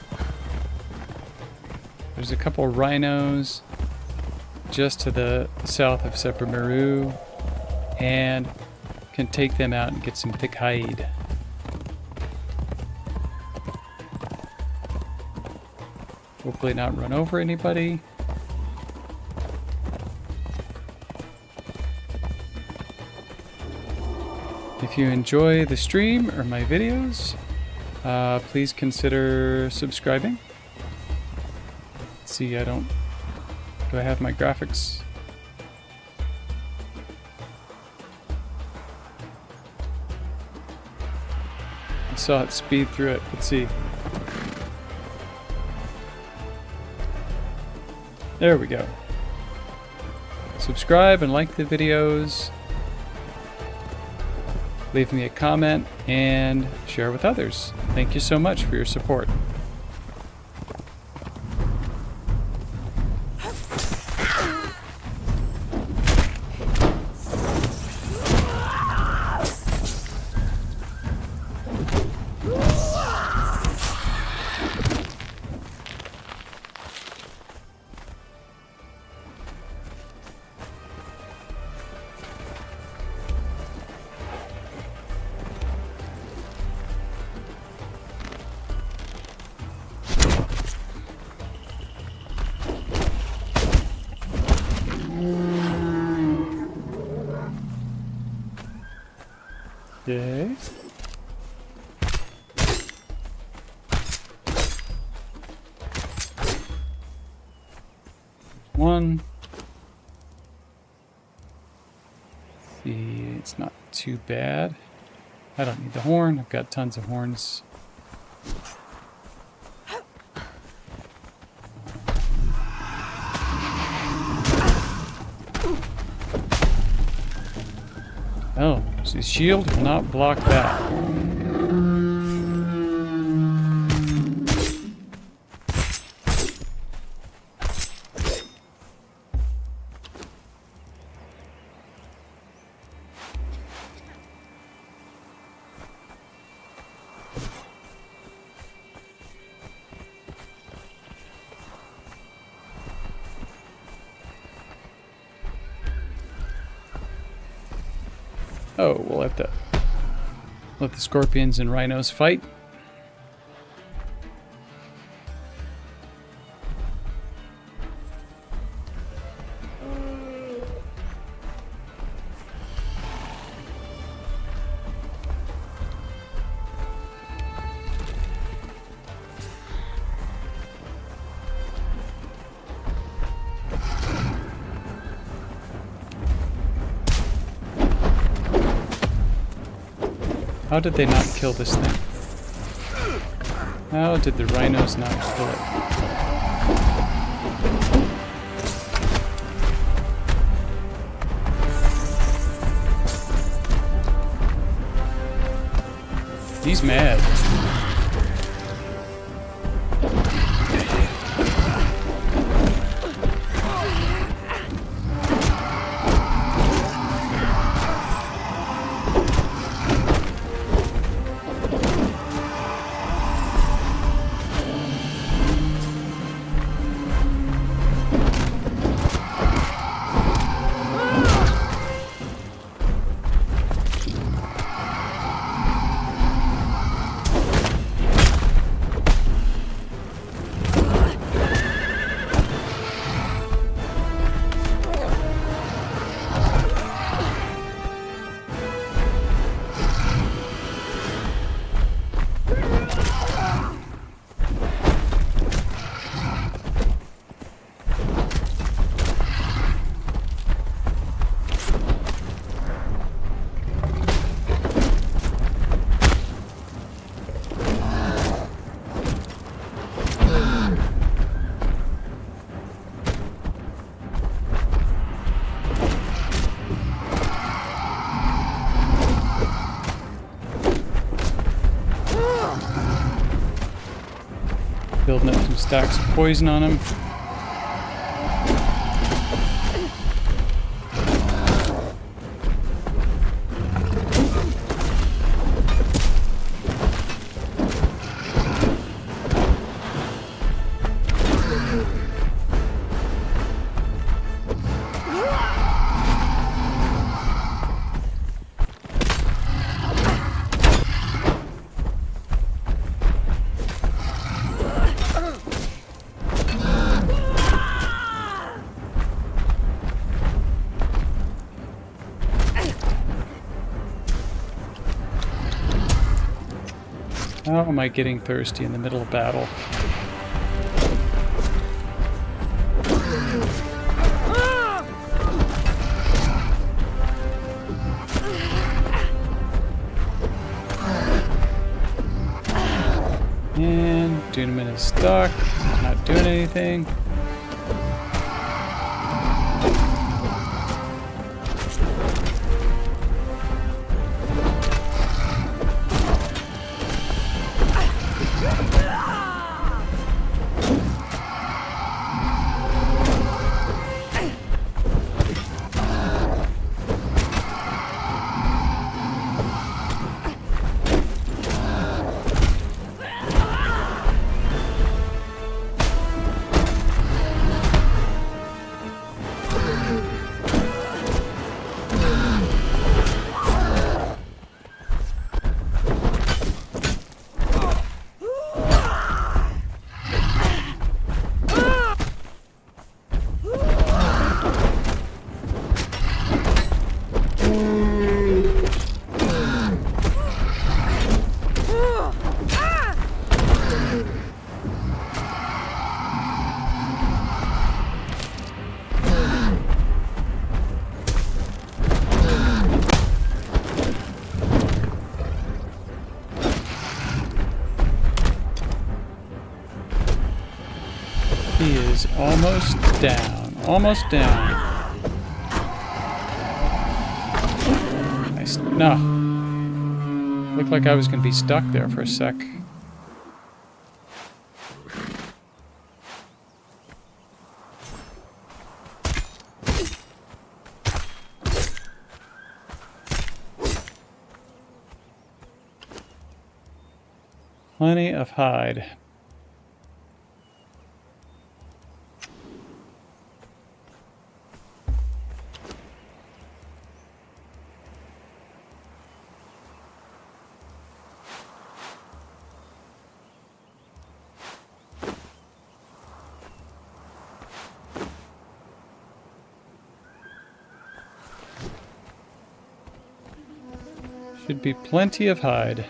There's a couple rhinos just to the south of Sepramaru, and can take them out and get some thick hide. Hopefully not run over anybody. If you enjoy the stream or my videos, please consider subscribing. Let's see, do I have my graphics? saw it speed through it. Let's see. There we go. Subscribe and like the videos. Leave me a comment and share with others. Thank you so much for your support. Okay. One. See, it's not too bad. I don't need the horn. I've got tons of horns. Oh, so his shield will not block that. Oh, we'll have to let the scorpions and rhinos fight. How did they not kill this thing? How did the rhinos not kill it? He's mad. Building up some stacks of poison on him. How am I getting thirsty in the middle of battle? And Duneman is stuck. He's not doing anything. He is almost down. Almost down. No. Looked like I was going to be stuck there for a sec. Plenty of hide. Should be plenty of hide.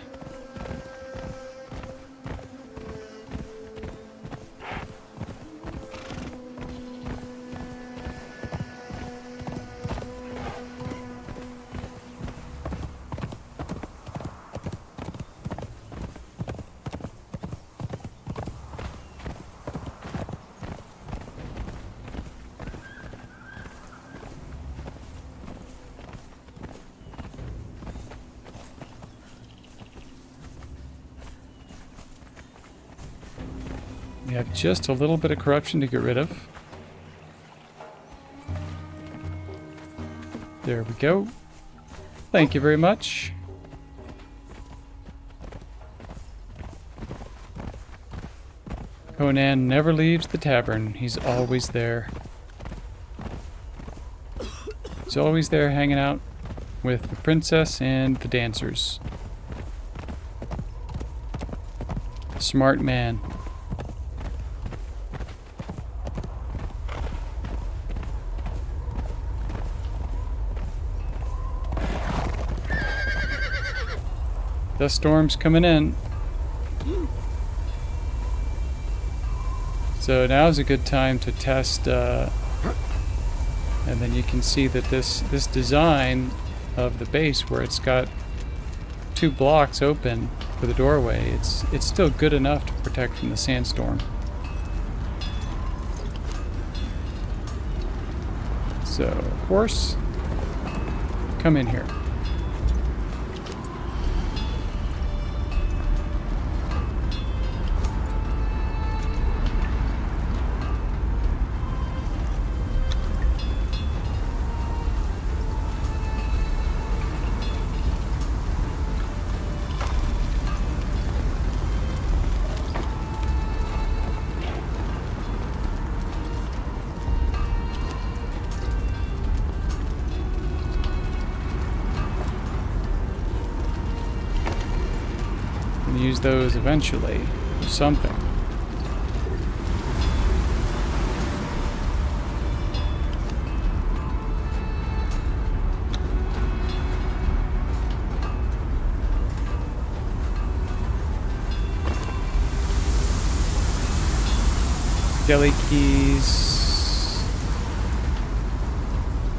We have just a little bit of corruption to get rid of. There we go. Thank you very much. Conan never leaves the tavern. He's always there. He's always there hanging out with the princess and the dancers. Smart man. Dust storm's coming in. So now's a good time to test, and then you can see that this design of the base, where it's got 2 blocks open for the doorway, it's still good enough to protect from the sandstorm. So, horse, come in here. Use those eventually or something. Jelly keys,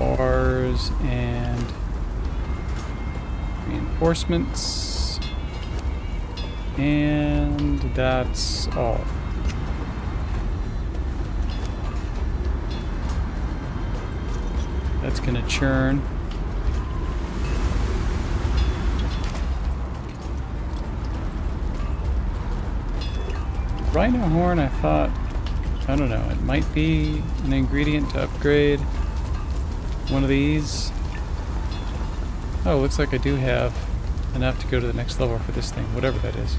bars, and reinforcements. And that's all. That's gonna churn. Rhino horn, I thought, I don't know, it might be an ingredient to upgrade one of these. Oh, looks like I do have enough to go to the next level for this thing, whatever that is.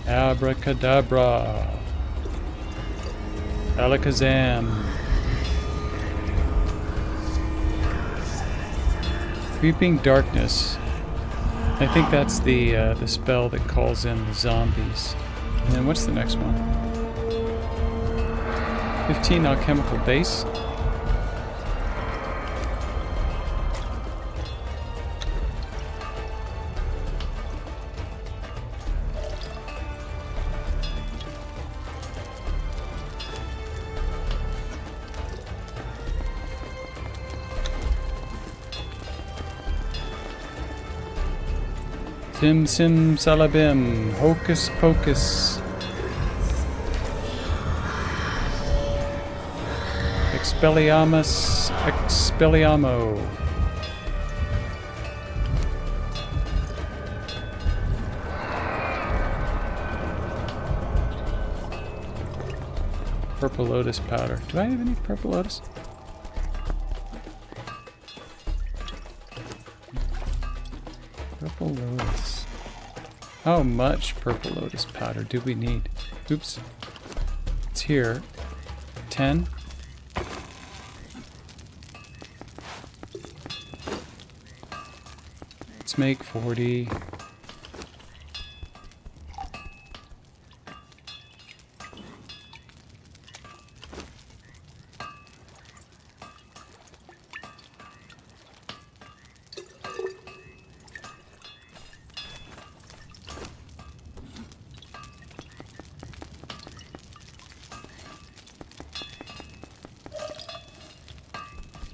Abracadabra. Alakazam. Creeping Darkness. I think that's the spell that calls in the zombies. And then what's the next one? 15 alchemical base. Sim sim salabim, hocus pocus. Expelliarmus expelliarmo. Purple lotus powder. Do I have any purple lotus? Purple lotus. How much purple lotus powder do we need? Oops. It's here. 10. Let's make 40.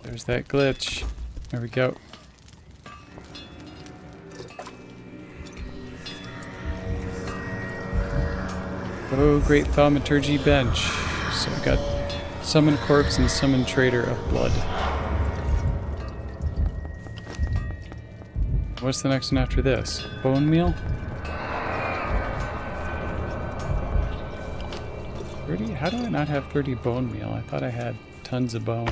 There's that glitch. There we go. Oh, great thaumaturgy bench. So we got Summon Corpse and Summon Trader of Blood. What's the next one after this? Bone Meal? 30? How do I not have 30 bone meal? I thought I had tons of bone.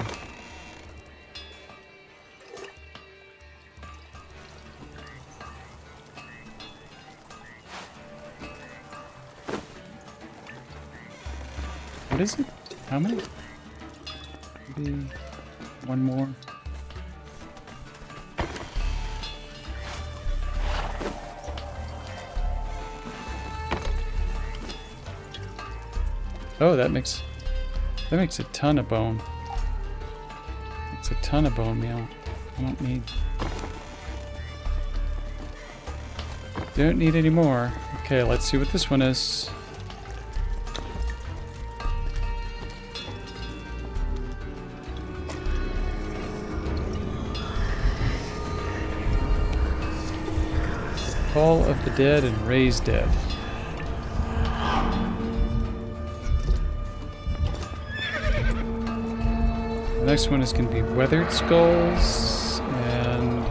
What is it? How many? Maybe one more. Oh, that makes a ton of bone. It's a ton of bone meal. I don't need any more. Okay, let's see what this one is. Call of the Dead and Raise Dead. The next one is going to be Weathered Skulls and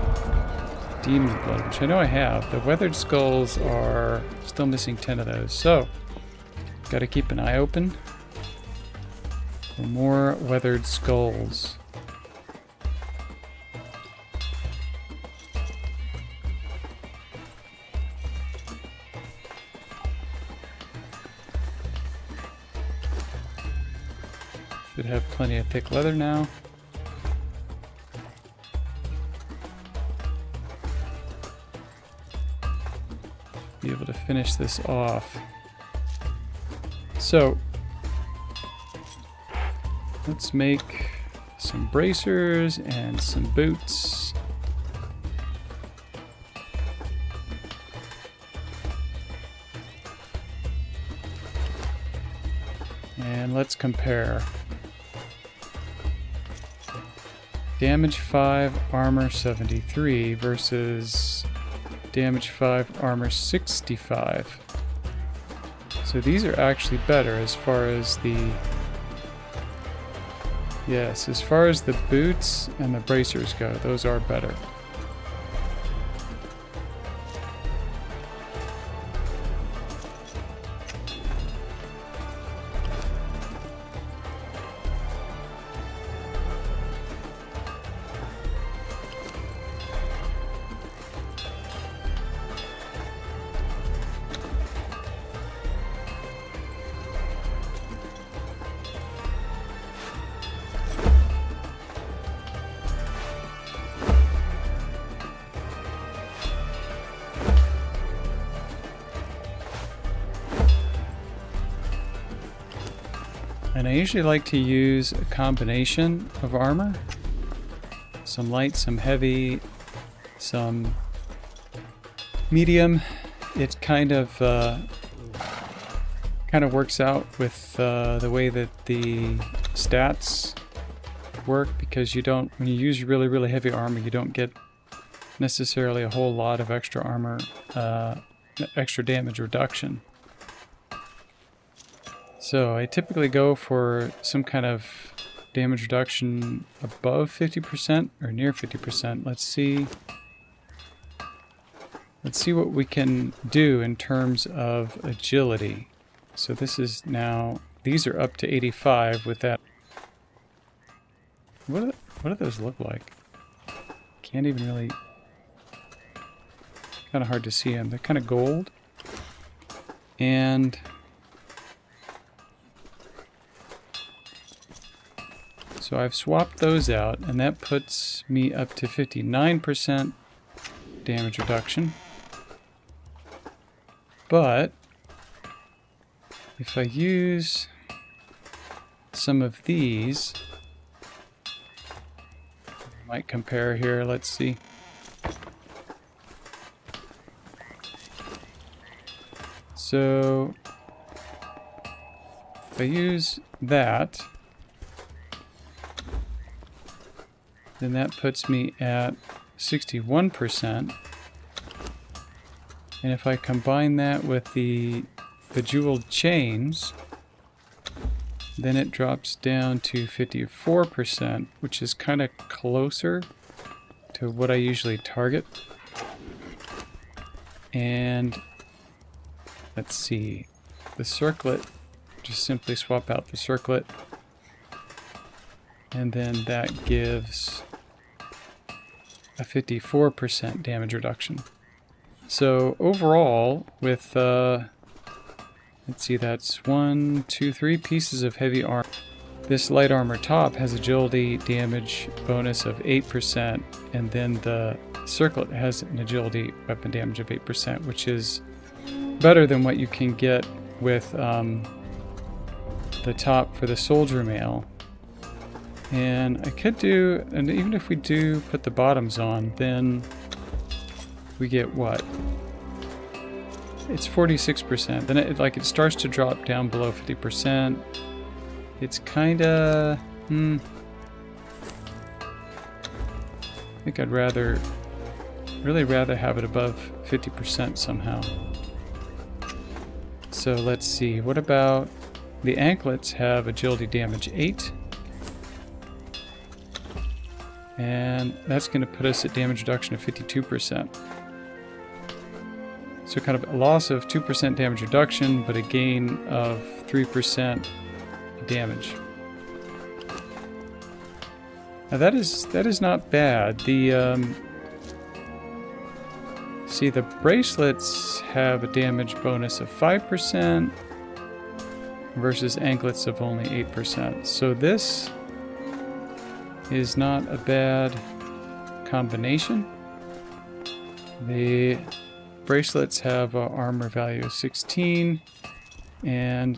Demon Blood, which I know I have. The Weathered Skulls are still missing 10 of those, so got to keep an eye open for more Weathered Skulls. Should have plenty of thick leather now. Be able to finish this off. So let's make some bracers and some boots. And let's compare. damage 5, armor 73 versus damage 5, armor 65. So these are actually better as far as the... Yes, as far as the boots and the bracers go, those are better. And I usually like to use a combination of armor. Some light, some heavy, some medium. It kind of works out with the way that the stats work, because you don't, when you use really, really heavy armor, you don't get necessarily a whole lot of extra armor, extra damage reduction. So I typically go for some kind of damage reduction above 50% or near 50%. Let's see what we can do in terms of agility. So this is now, these are up to 85 with that. What do those look like? Can't even really, kind of hard to see them. They're kind of gold. And so I've swapped those out, and that puts me up to 59% damage reduction. But if I use some of these, I might compare here, let's see. So if I use that, then that puts me at 61%. And if I combine that with the bejeweled chains, then it drops down to 54%, which is kind of closer to what I usually target. And let's see, the circlet, just simply swap out the circlet, and then that gives a 54% damage reduction. So overall, with let's see, that's 1, 2, 3 pieces of heavy armor. This light armor top has agility damage bonus of 8%, and then the circlet has an agility weapon damage of 8%, which is better than what you can get with the top for the soldier mail. And I could do, and even if we do put the bottoms on, then we get what? It's 46%. Then it starts to drop down below 50%. It's kinda, I think I'd really rather have it above 50% somehow. So let's see, what about the anklets? Have agility damage 8. And that's going to put us at damage reduction of 52%. So kind of a loss of 2% damage reduction, but a gain of 3% damage. Now that is not bad. The see, the bracelets have a damage bonus of 5% versus anklets of only 8%. So this is not a bad combination. The bracelets have an armor value of 16, and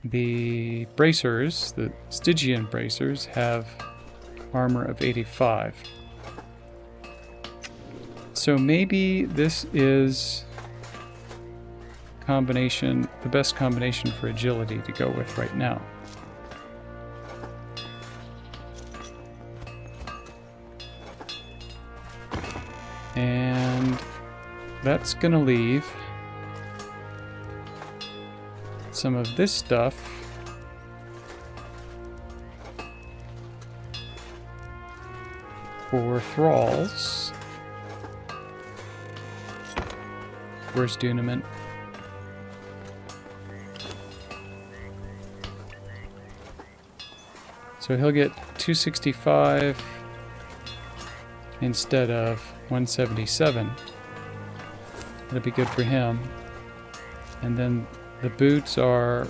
the bracers, the Stygian bracers, have armor of 85. So maybe this is the best combination for agility to go with right now. And that's gonna leave some of this stuff for Thralls. Where's Dunament? So he'll get 265 instead of 177. That'll be good for him. And then the boots are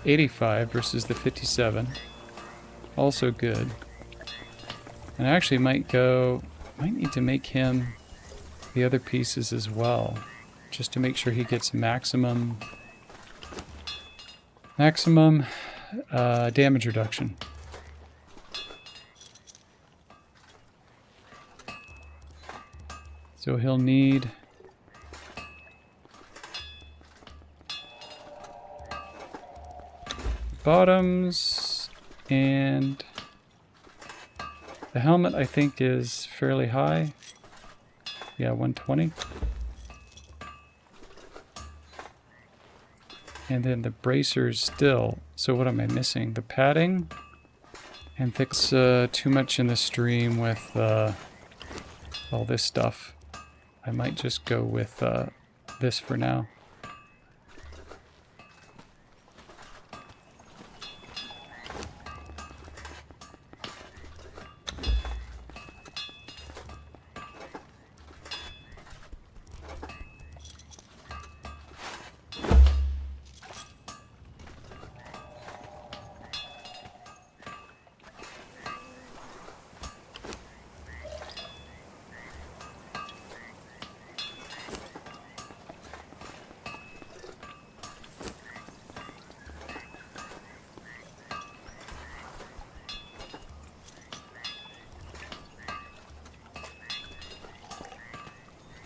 85 versus the 57. Also good. And I actually might need to make him the other pieces as well, just to make sure he gets maximum damage reduction. So he'll need bottoms, and the helmet I think is fairly high. Yeah, 120. And then the bracers still. So what am I missing? The padding. And fix too much in the stream with all this stuff. I might just go with this for now.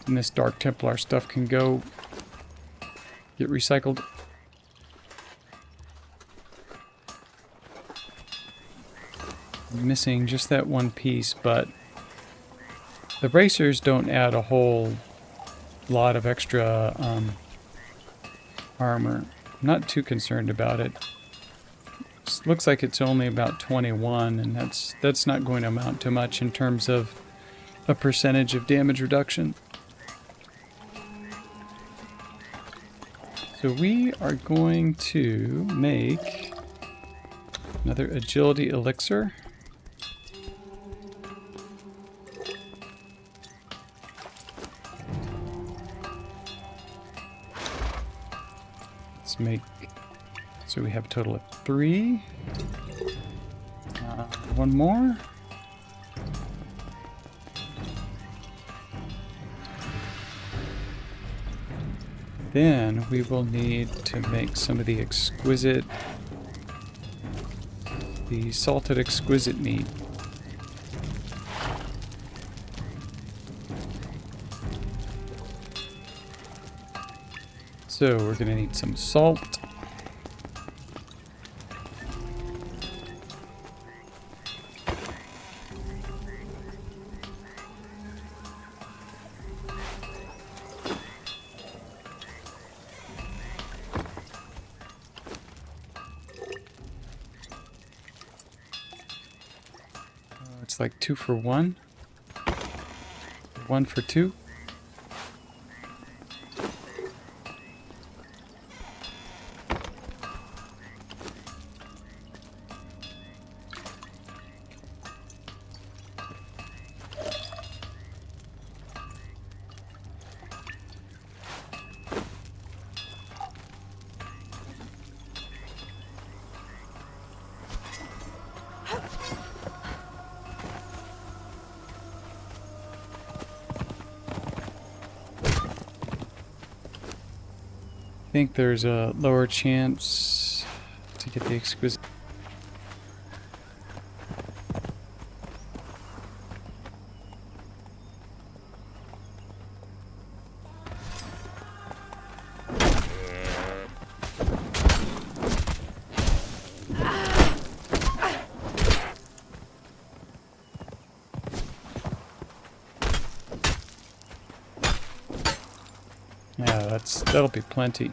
And this Dark Templar stuff can get recycled. I'm missing just that one piece, but the bracers don't add a whole lot of extra armor. I'm not too concerned about it. It looks like it's only about 21, and that's not going to amount to much in terms of a percentage of damage reduction. So we are going to make another agility elixir. Let's make, so we have a total of 3. One more. Then we will need to make some of the salted exquisite meat. So we're going to need some salt. It's like 2 for 1. 1 for 2. I think there's a lower chance to get the exquisite. Yeah, that'll be plenty.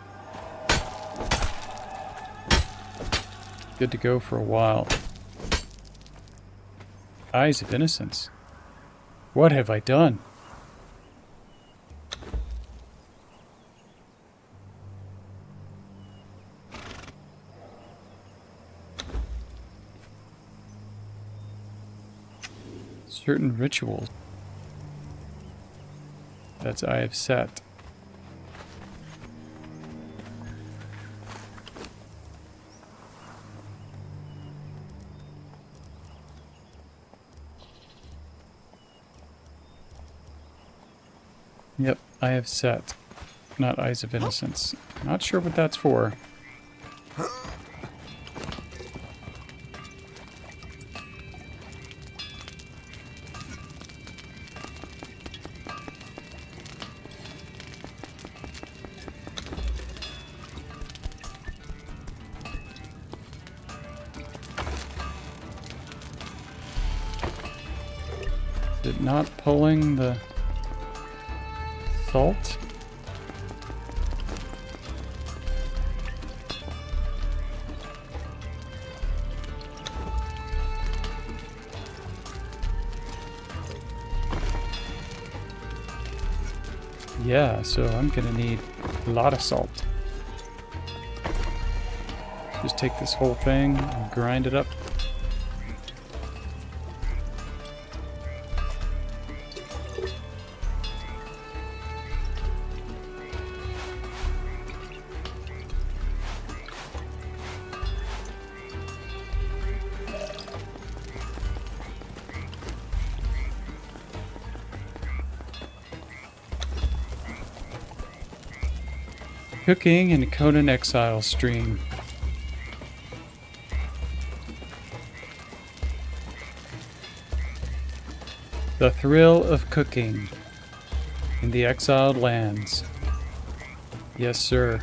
Good to go for a while. Eyes of Innocence. What have I done? Certain rituals. That's I have set. Yep, I have set. Not Eyes of Innocence. Not sure what that's for. Is it not pulling the salt? Yeah, so I'm gonna need a lot of salt. Just take this whole thing and grind it up. Cooking in Conan Exiles stream. The thrill of cooking in the exiled lands. Yes, sir.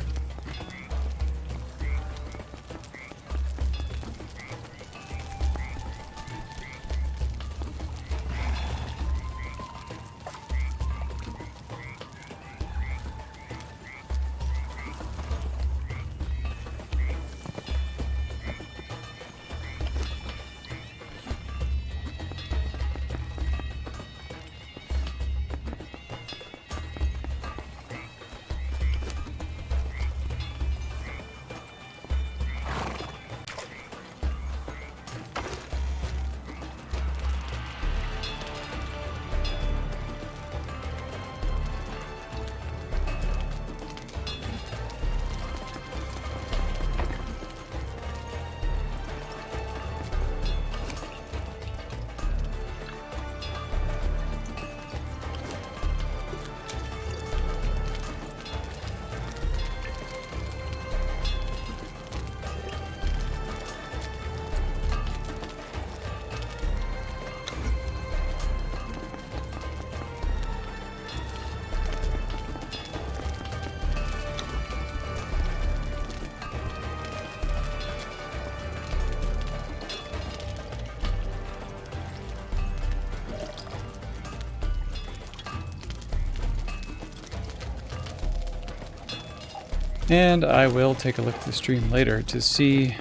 And I will take a look at the stream later to see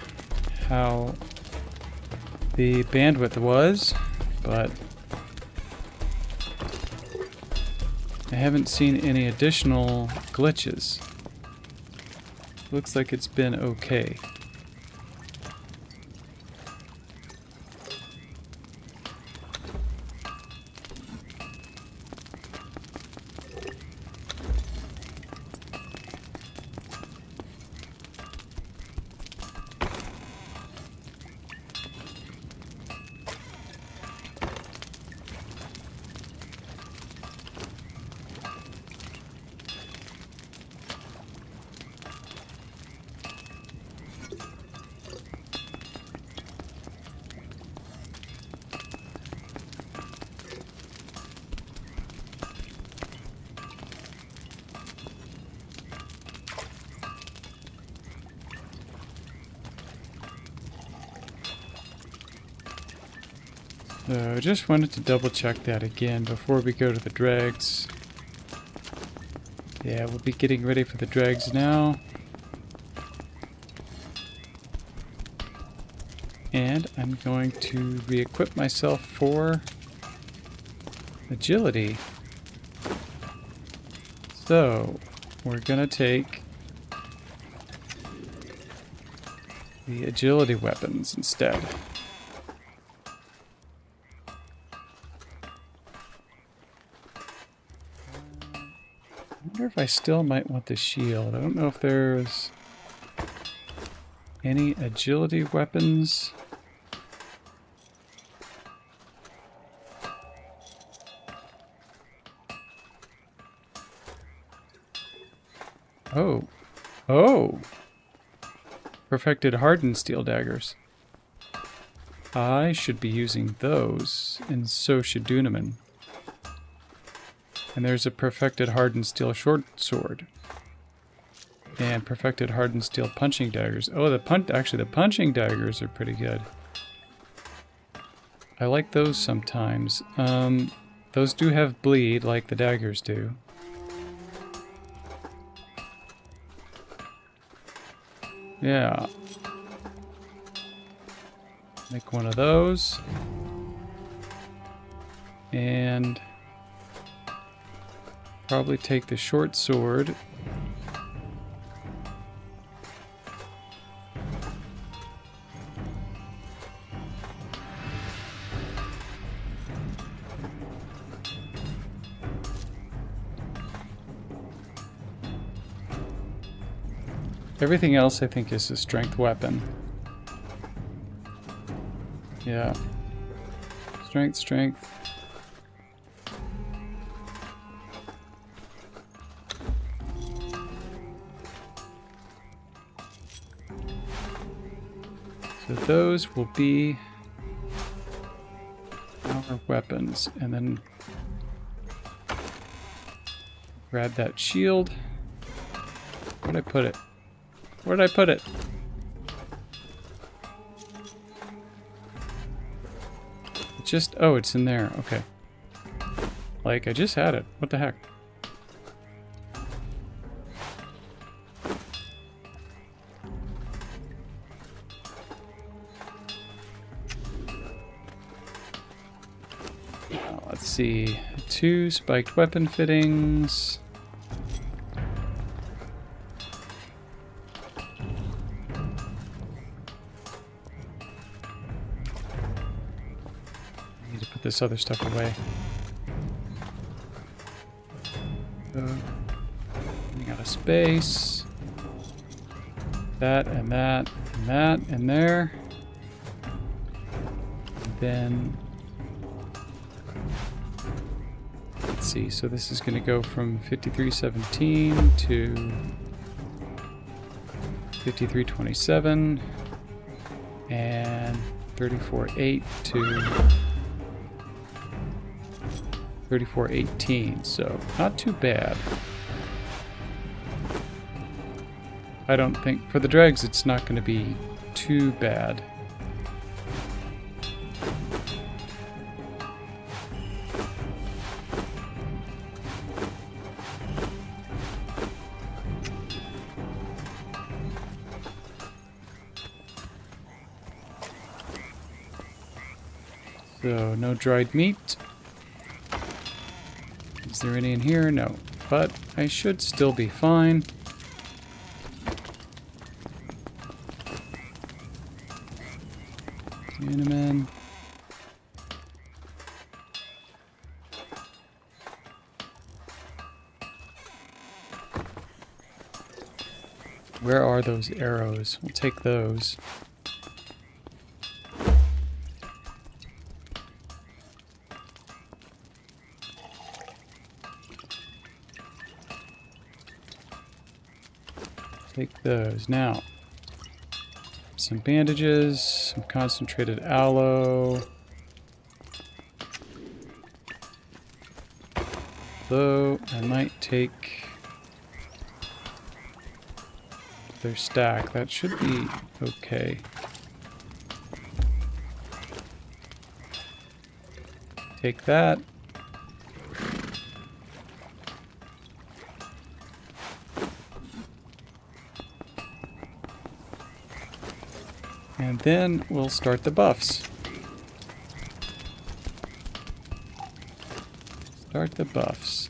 how the bandwidth was, but I haven't seen any additional glitches. Looks like it's been okay. So I just wanted to double check that again before we go to the dregs. Yeah, we'll be getting ready for the dregs now. And I'm going to re-equip myself for agility. So, we're gonna take the agility weapons instead. I wonder if I still might want the shield. I don't know if there's any agility weapons. Oh. Oh! Perfected hardened steel daggers. I should be using those, and so should Dunaman. And there's a perfected hardened steel short sword. And perfected hardened steel punching daggers. Oh, actually the punching daggers are pretty good. I like those sometimes. Those do have bleed like the daggers do. Yeah. Make one of those. And probably take the short sword. Everything else I think is a strength weapon. Yeah. Strength, strength. So those will be our weapons. And then grab that shield. Where'd I put it? Where'd I put it? Oh, it's in there. Okay. Like, I just had it. What the heck? Let's see. 2 spiked weapon fittings. This other stuff away. Running out of space. That and that and that and there. And then let's see. So this is going to go from 5317 to 5327 and 34.8 to 34.18, so not too bad. I don't think, for the dregs, it's not going to be too bad. So, no dried meat. Is there any in here? No. But I should still be fine. Dunaman. Where are those arrows? We'll take those. Take those. Now, some bandages, some concentrated aloe. Though I might take their stack. That should be okay. Take that. And then we'll start the buffs. Start the buffs.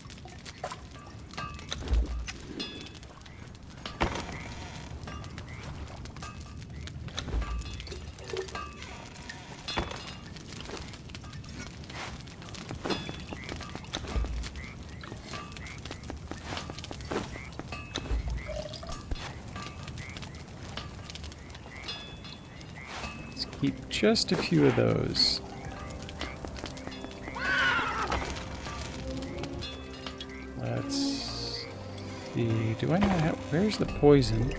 Keep just a few of those. Let's see. Do I not have... Where's the poison?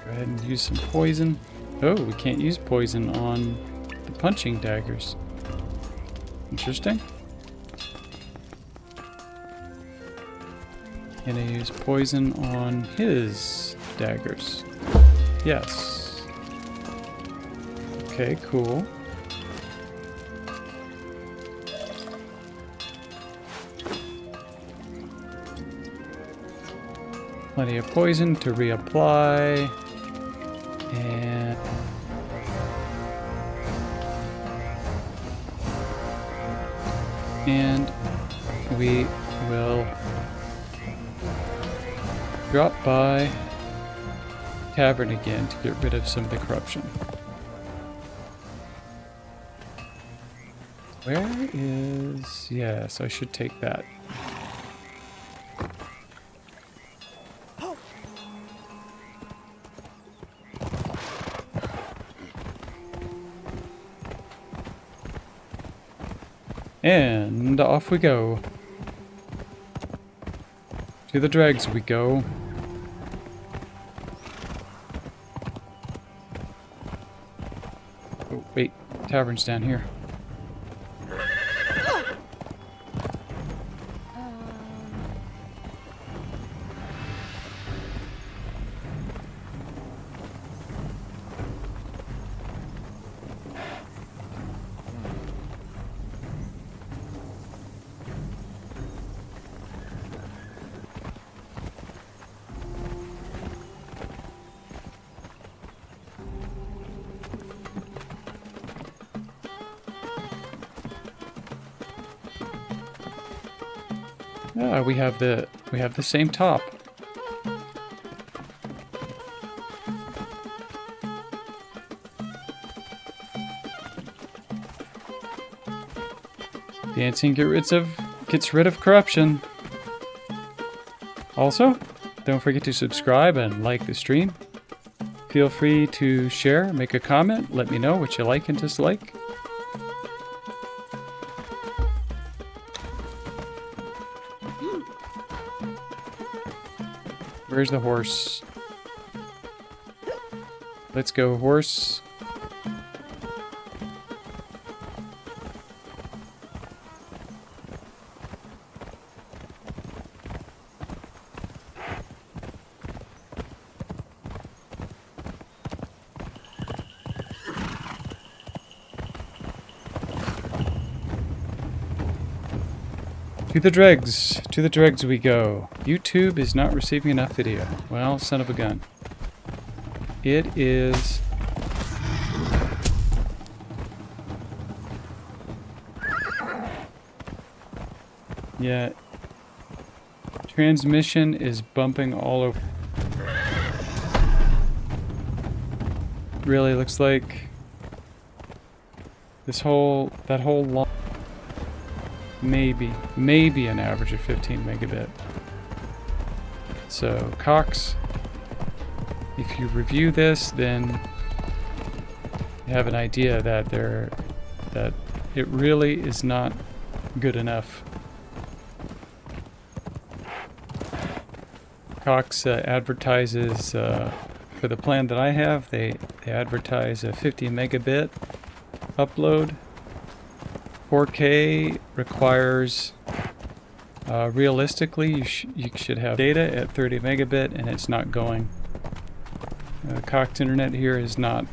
Go ahead and use some poison. Oh, we can't use poison on the punching daggers. Interesting. Can I use poison on his daggers? Yes. Okay, cool. Plenty of poison to reapply. And we will drop by Tavern again to get rid of some of the corruption. Where is... Yes, I should take that. And off we go. To the dregs we go. Oh, wait. Tavern's down here. Ah, we have the same top. Dancing gets rid of corruption. Also, don't forget to subscribe and like the stream. Feel free to share, make a comment, let me know what you like and dislike. Where's the horse? Let's go, horse. To the dregs we go. YouTube is not receiving enough video. Well, son of a gun. It is... Yeah. Transmission is bumping all over. Really looks like that whole long... Maybe an average of 15 megabit. So, Cox, if you review this, then you have an idea that it really is not good enough. Cox advertises, for the plan that I have, they advertise a 50 megabit upload. 4K requires, realistically, you should have data at 30 megabit, and it's not going. Cox Internet here is not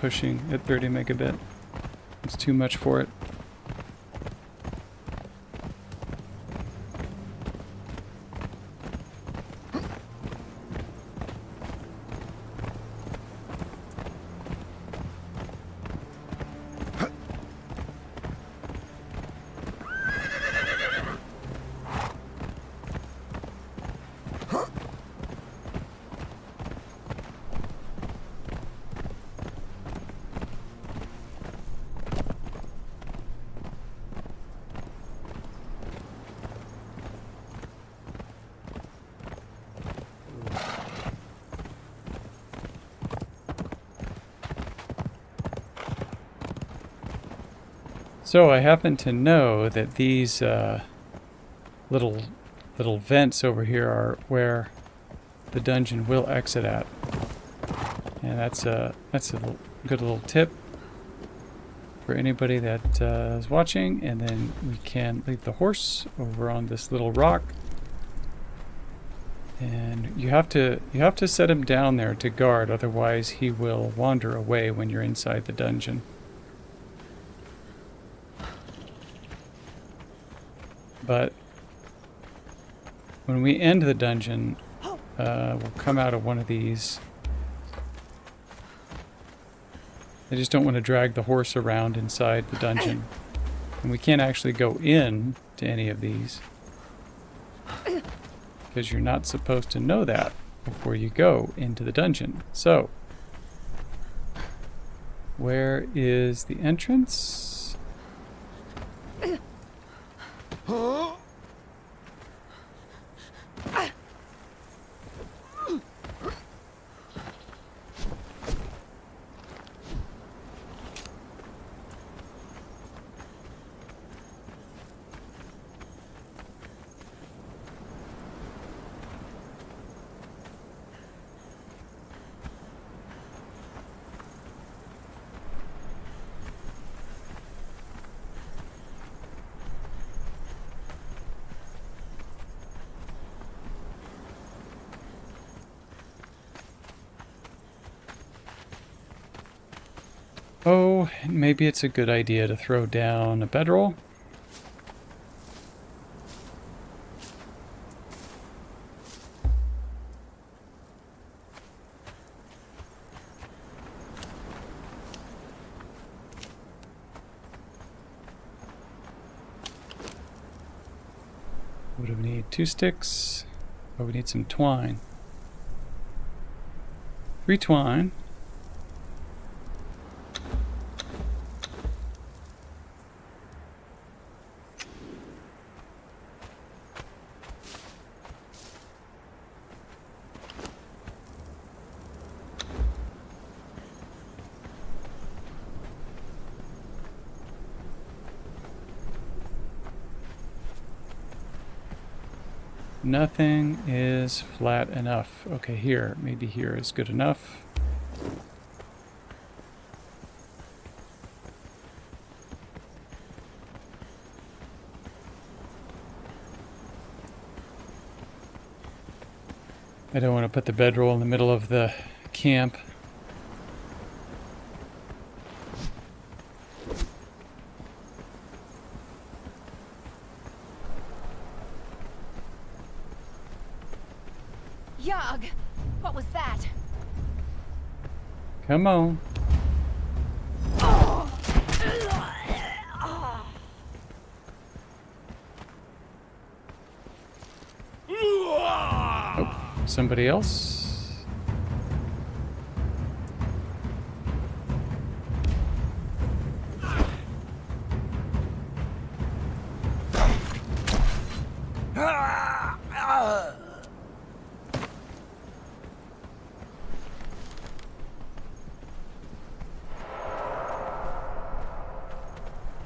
pushing at 30 megabit. It's too much for it. So I happen to know that these little vents over here are where the dungeon will exit at, and that's a good little tip for anybody that is watching. And then we can leave the horse over on this little rock, and you have to set him down there to guard, otherwise he will wander away when you're inside the dungeon. But when we end the dungeon, we'll come out of one of these. I just don't want to drag the horse around inside the dungeon. And we can't actually go in to any of these, because you're not supposed to know that before you go into the dungeon. So, where is the entrance? Oh, maybe it's a good idea to throw down a bedroll. What do we need? 2 sticks. Oh, we need some twine. 3 twine. Nothing is flat enough. Okay, here. Maybe here is good enough. I don't want to put the bedroll in the middle of the camp. Yug! What was that? Come on. Oh, Somebody else?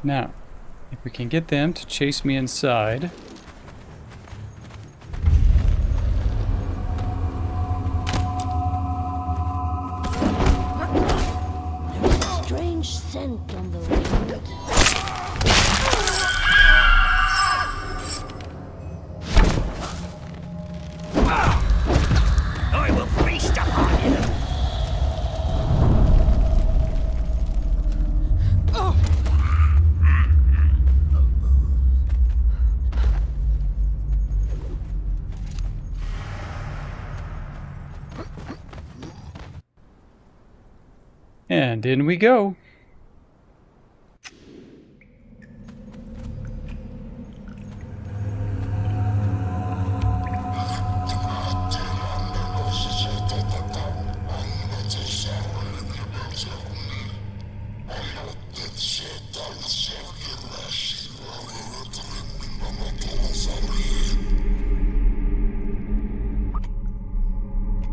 Now, if we can get them to chase me inside. strange scent on the wind. I will feast upon you. And in we go.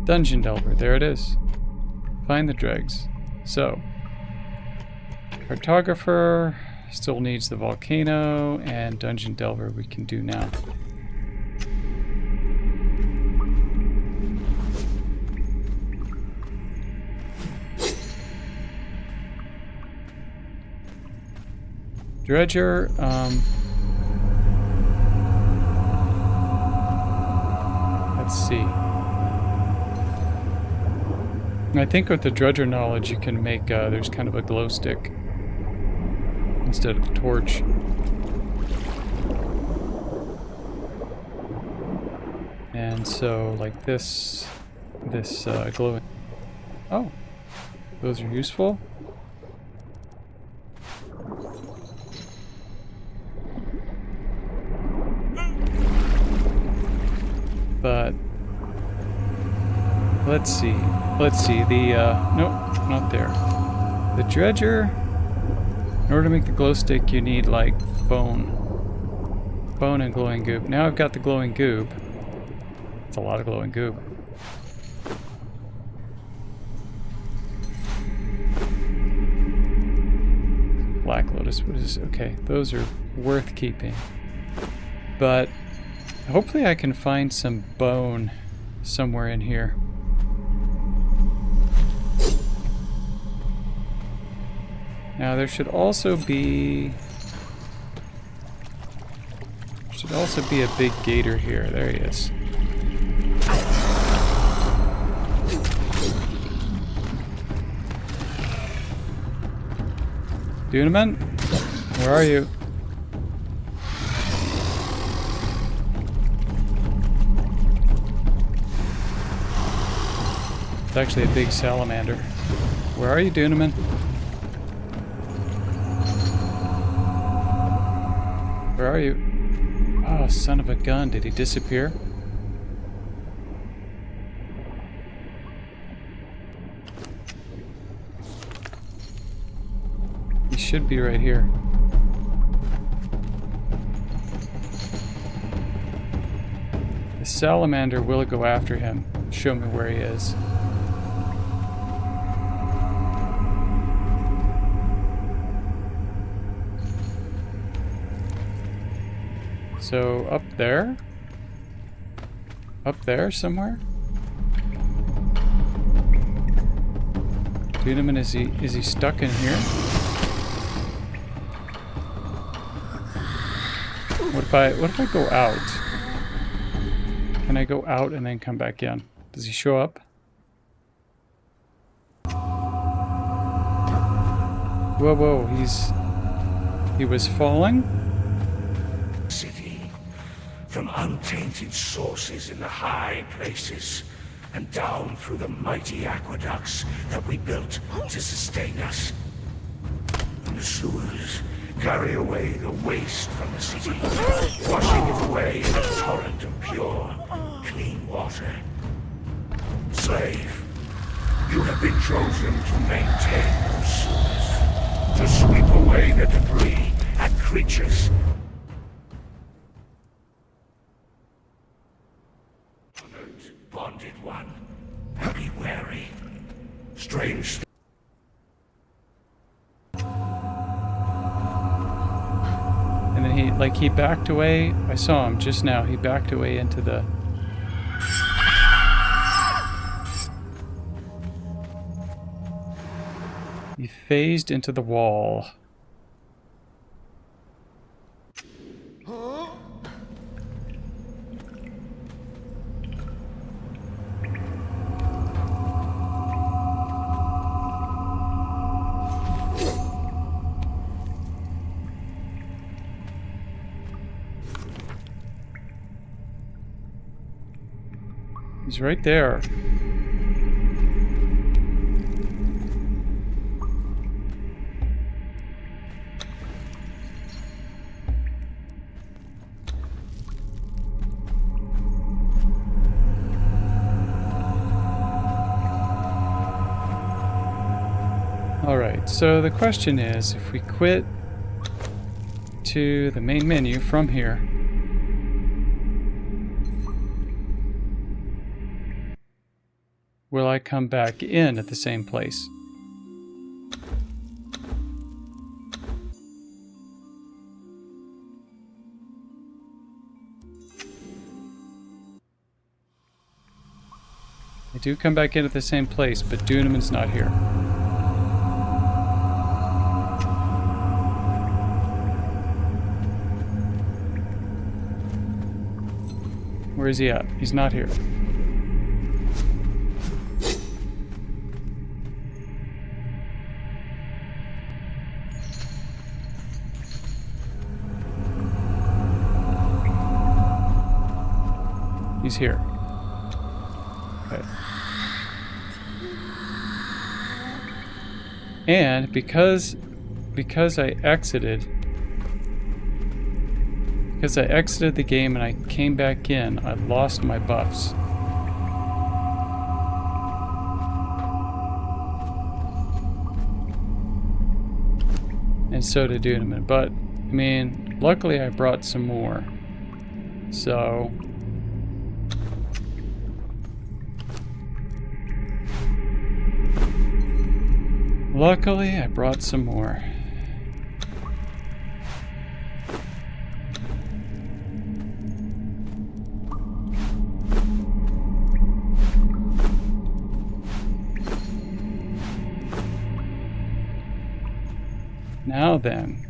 Dungeon Delver, there it is. Find the dregs. So, cartographer, Still needs the volcano, and Dungeon Delver we can do now. Dredger, let's see. I think with the Dredger knowledge you can make, there's kind of a glow stick instead of a torch. And so, like this glowing. Oh, those are useful. But let's see. Nope, not there. The Dredger. In order to make the glow stick, you need like bone and glowing goop. Now I've got the glowing goop. It's a lot of glowing goop. Black Lotus. What is this? Okay, those are worth keeping. But hopefully I can find some bone somewhere in here. Now there should also be a big gator here. There he is. Dunaman, where are you? It's actually a big salamander. Where are you, Dunaman? Where are you? Oh, son of a gun. Did he disappear? He should be right here. The salamander will go after him. Show me where he is. So up there? Up there somewhere? Dunaman, is he stuck in here? What if I go out? Can I go out and then come back in? Does he show up? Whoa, he was falling? City, from untainted sources in the high places, and down through the mighty aqueducts that we built to sustain us. And the sewers carry away the waste from the city, washing it away in a torrent of pure, clean water. Slave, you have been chosen to maintain those sewers, to sweep away the debris and creatures. Bonded one, be wary. Strange. And then he backed away. I saw him just now. He backed away into the... He phased into the wall. He's right there. Alright, so the question is, if we quit to the main menu from here, will I come back in at the same place? I do come back in at the same place, but Duneman's not here. Where is he at? He's not here. He's here. Okay. And because I exited the game and I came back in, I lost my buffs. And so did Duneman. But, I mean, luckily I brought some more. So... luckily, I brought some more. Now then.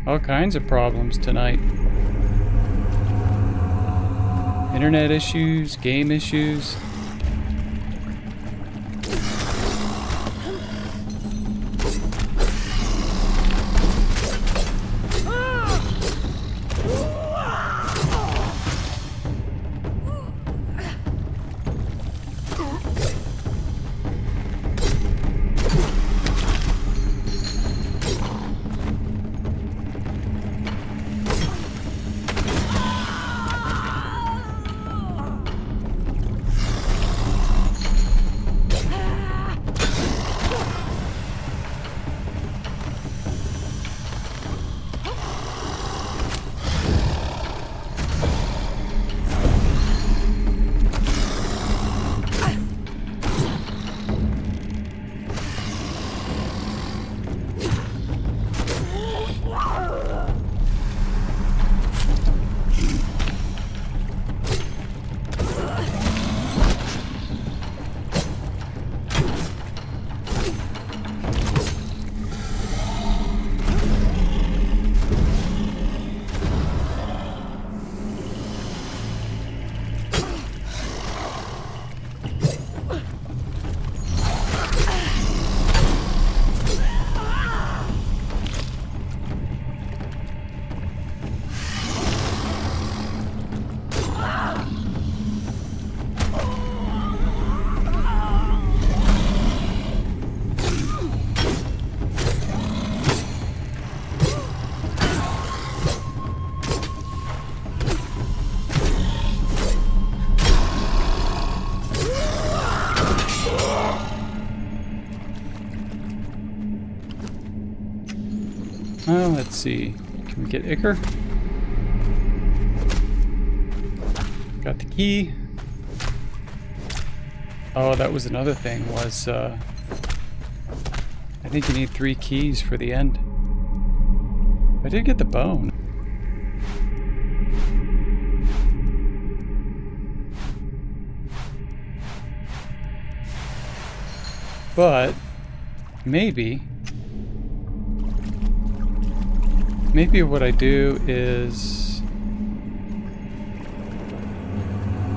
All kinds of problems tonight. Internet issues, game issues. Well, let's see. Can we get Iker? Got the key. Oh, that was another thing, was, I think you need 3 keys for the end. I did get the bone. But, maybe what I do is,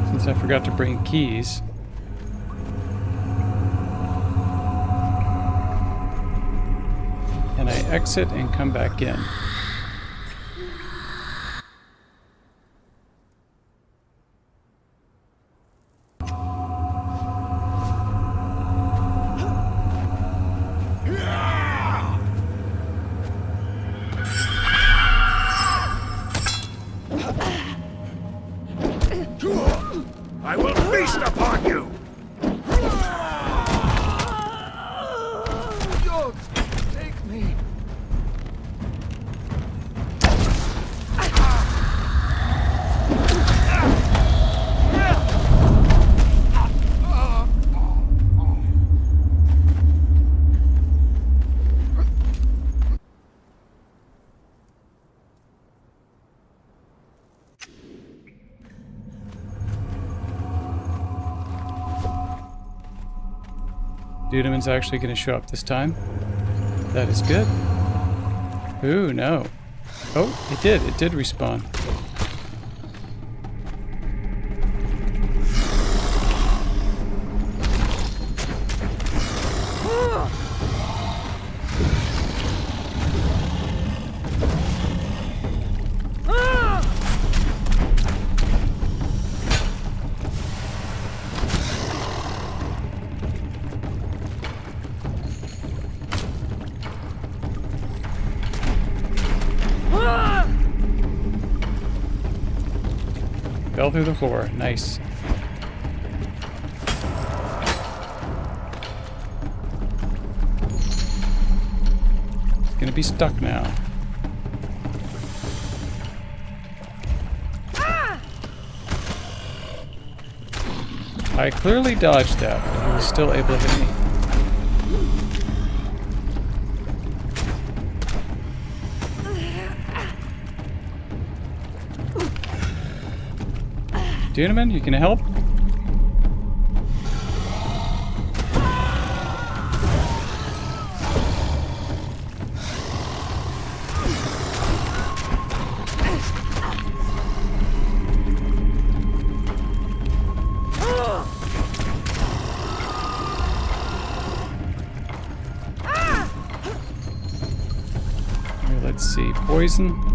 since I forgot to bring keys, and I exit and come back in. I will feast upon you! Don't take me. Dudeman's actually going to show up this time. That is good. Ooh, no. Oh, it did. It did respawn. Fell through the floor. Nice. It's gonna be stuck now. I clearly dodged that, but he was still able to hit me. Duneman, you can help? Here, let's see. Poison.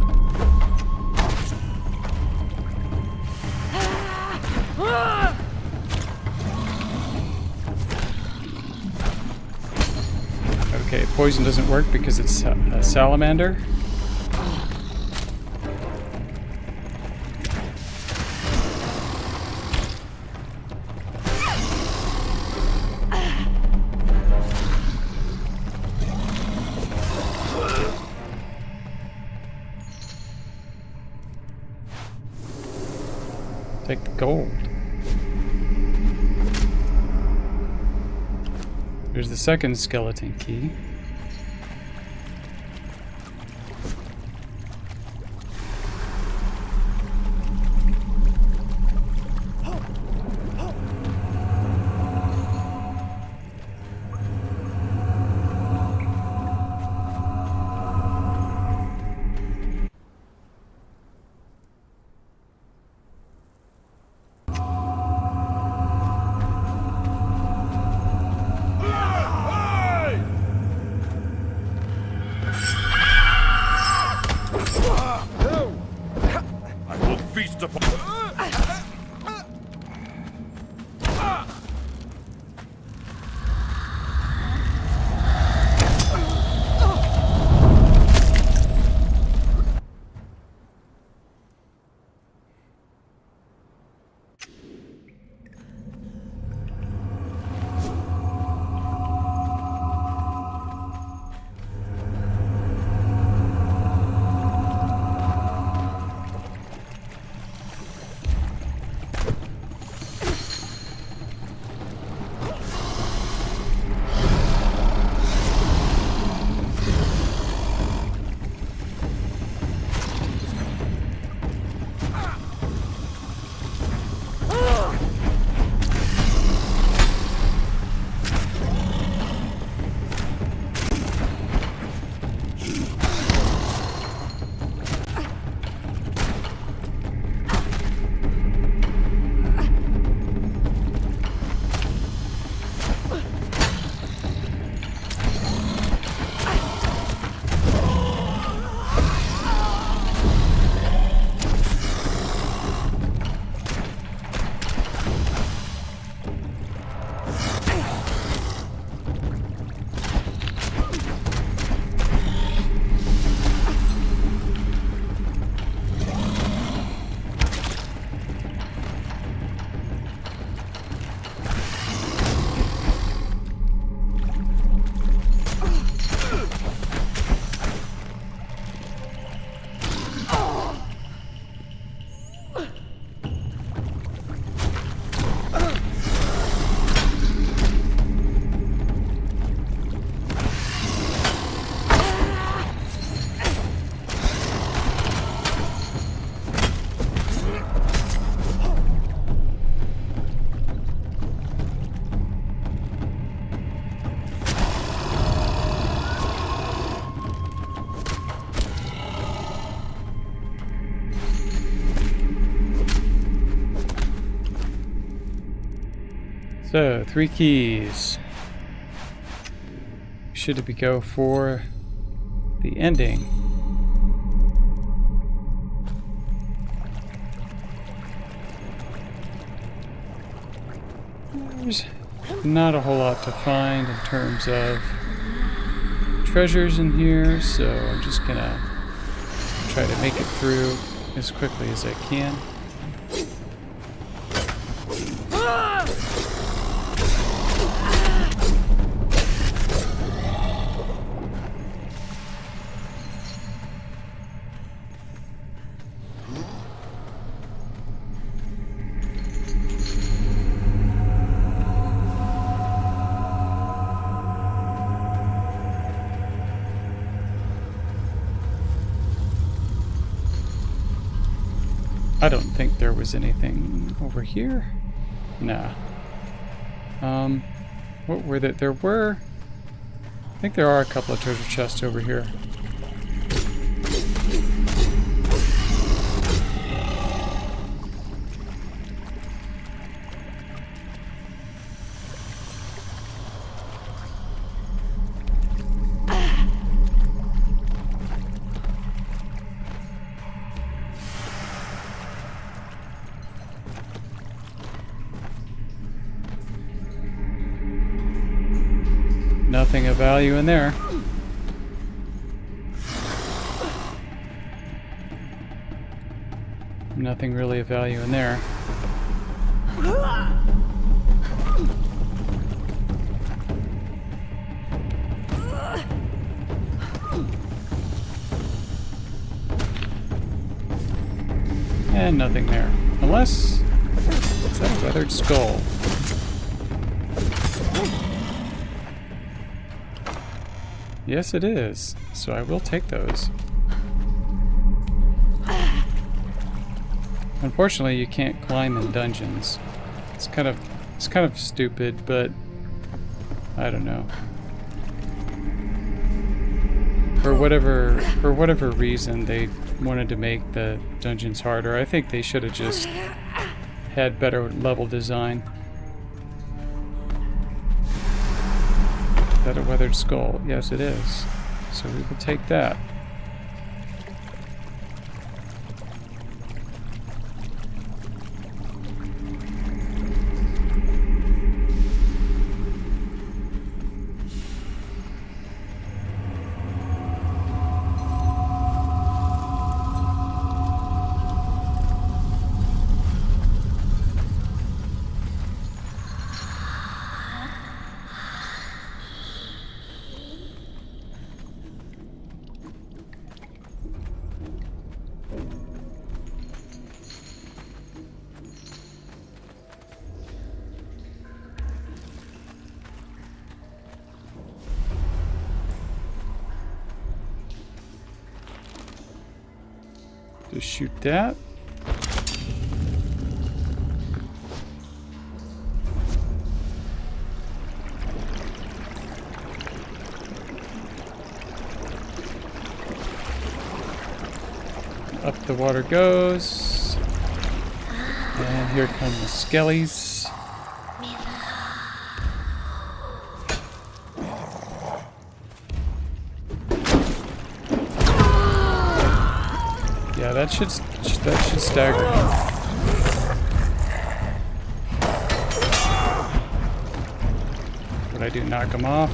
Okay, poison doesn't work because it's a salamander. Take the gold. There's the second skeleton key. So, 3 keys. Should we go for the ending? There's not a whole lot to find in terms of treasures in here, so I'm just gonna try to make it through as quickly as I can. I don't think there was anything over here. Nah. What were there? I think there are a couple of treasure chests over here. Nothing of value in there. Nothing really of value in there. And nothing there. Unless... is that a weathered skull? Yes, it is. So I will take those. Unfortunately, you can't climb in dungeons. It's kind of stupid, but I don't know. For whatever reason they wanted to make the dungeons harder. I think they should have just had better level design. Is that a weathered skull? Yes, it is. So we will take that. Just shoot that. Up the water goes. And here come the skellies. Yeah, that should stagger him. What I do, knock him off?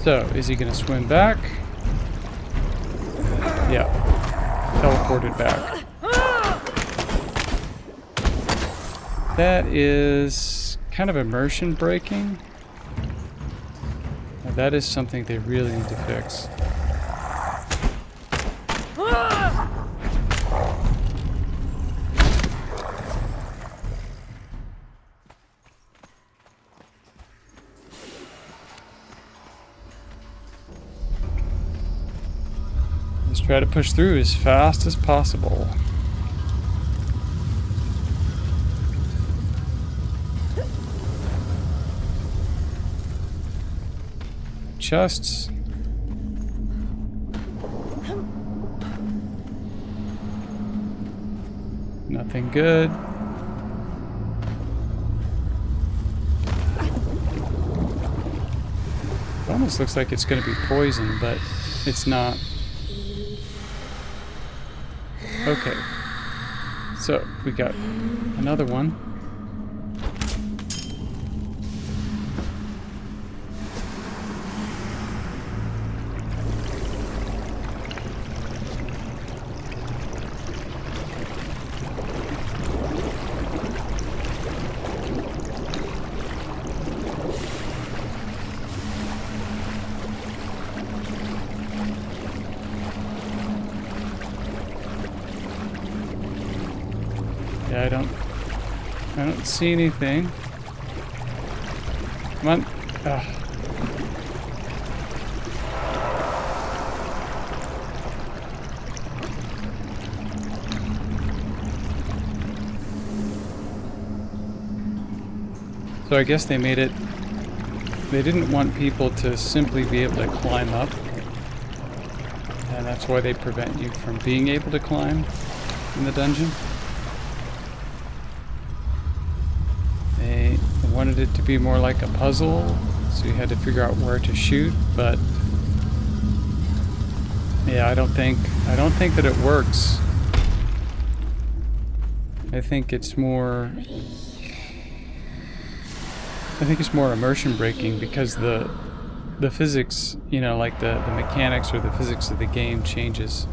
So, is he gonna swim back? Yeah. Teleported back. That is kind of immersion breaking. Now that is something they really need to fix. Let's try to push through as fast as possible. Chests. Nothing good. It almost looks like it's going to be poison, but it's not. Okay. So, we got another one. Yeah, I don't see anything. Come on. Ugh. So I guess they made it, they didn't want people to simply be able to climb up. And that's why they prevent you from being able to climb in the dungeon. They wanted it to be more like a puzzle, so you had to figure out where to shoot, but yeah, I don't think that it works. I think it's more immersion breaking because the physics, you know, like the mechanics or the physics of the game changes.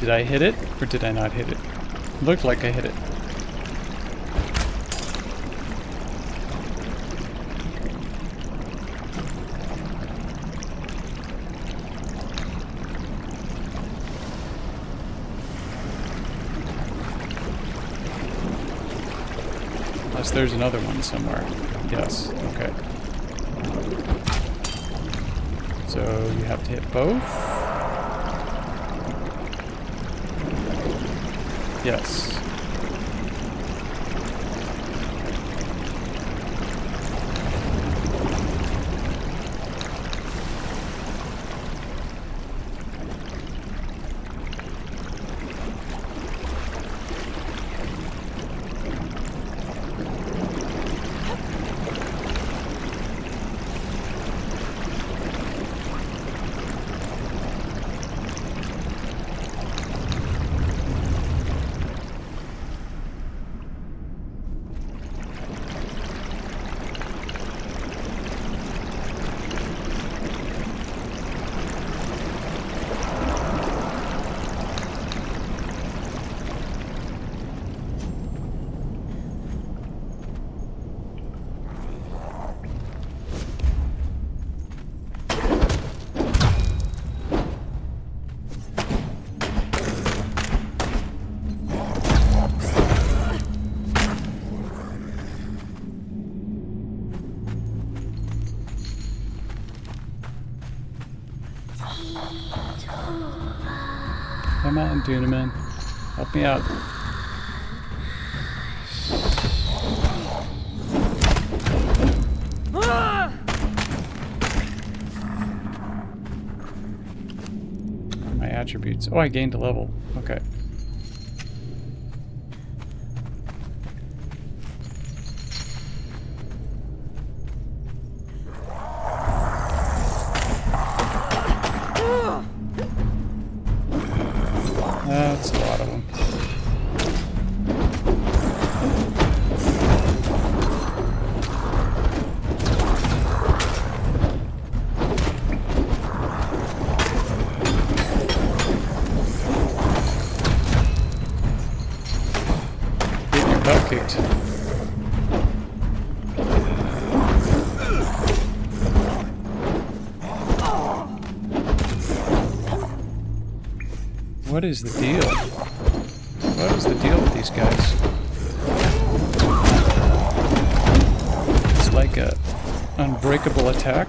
Did I hit it, or did I not hit it? It looked like I hit it. Unless there's another one somewhere. Yes, okay. So you have to hit both? Yes. Come on, Dunaman. Help me out. My attributes. Oh, I gained a level. Okay. That's a lot of them. Duplicate. What is the deal? What is the deal with these guys? It's like a unbreakable attack.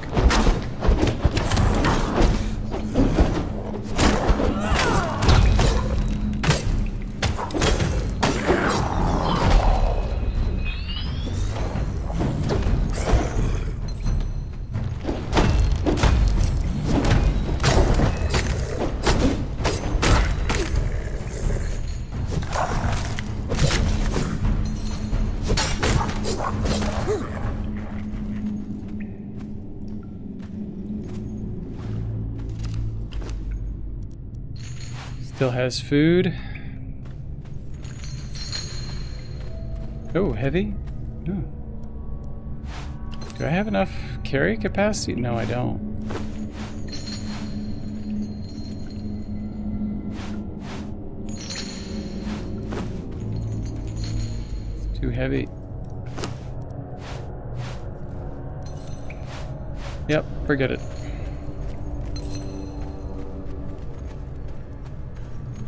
Still has food. Oh, heavy? Oh. Do I have enough carry capacity? No, I don't. It's too heavy. Yep, forget it.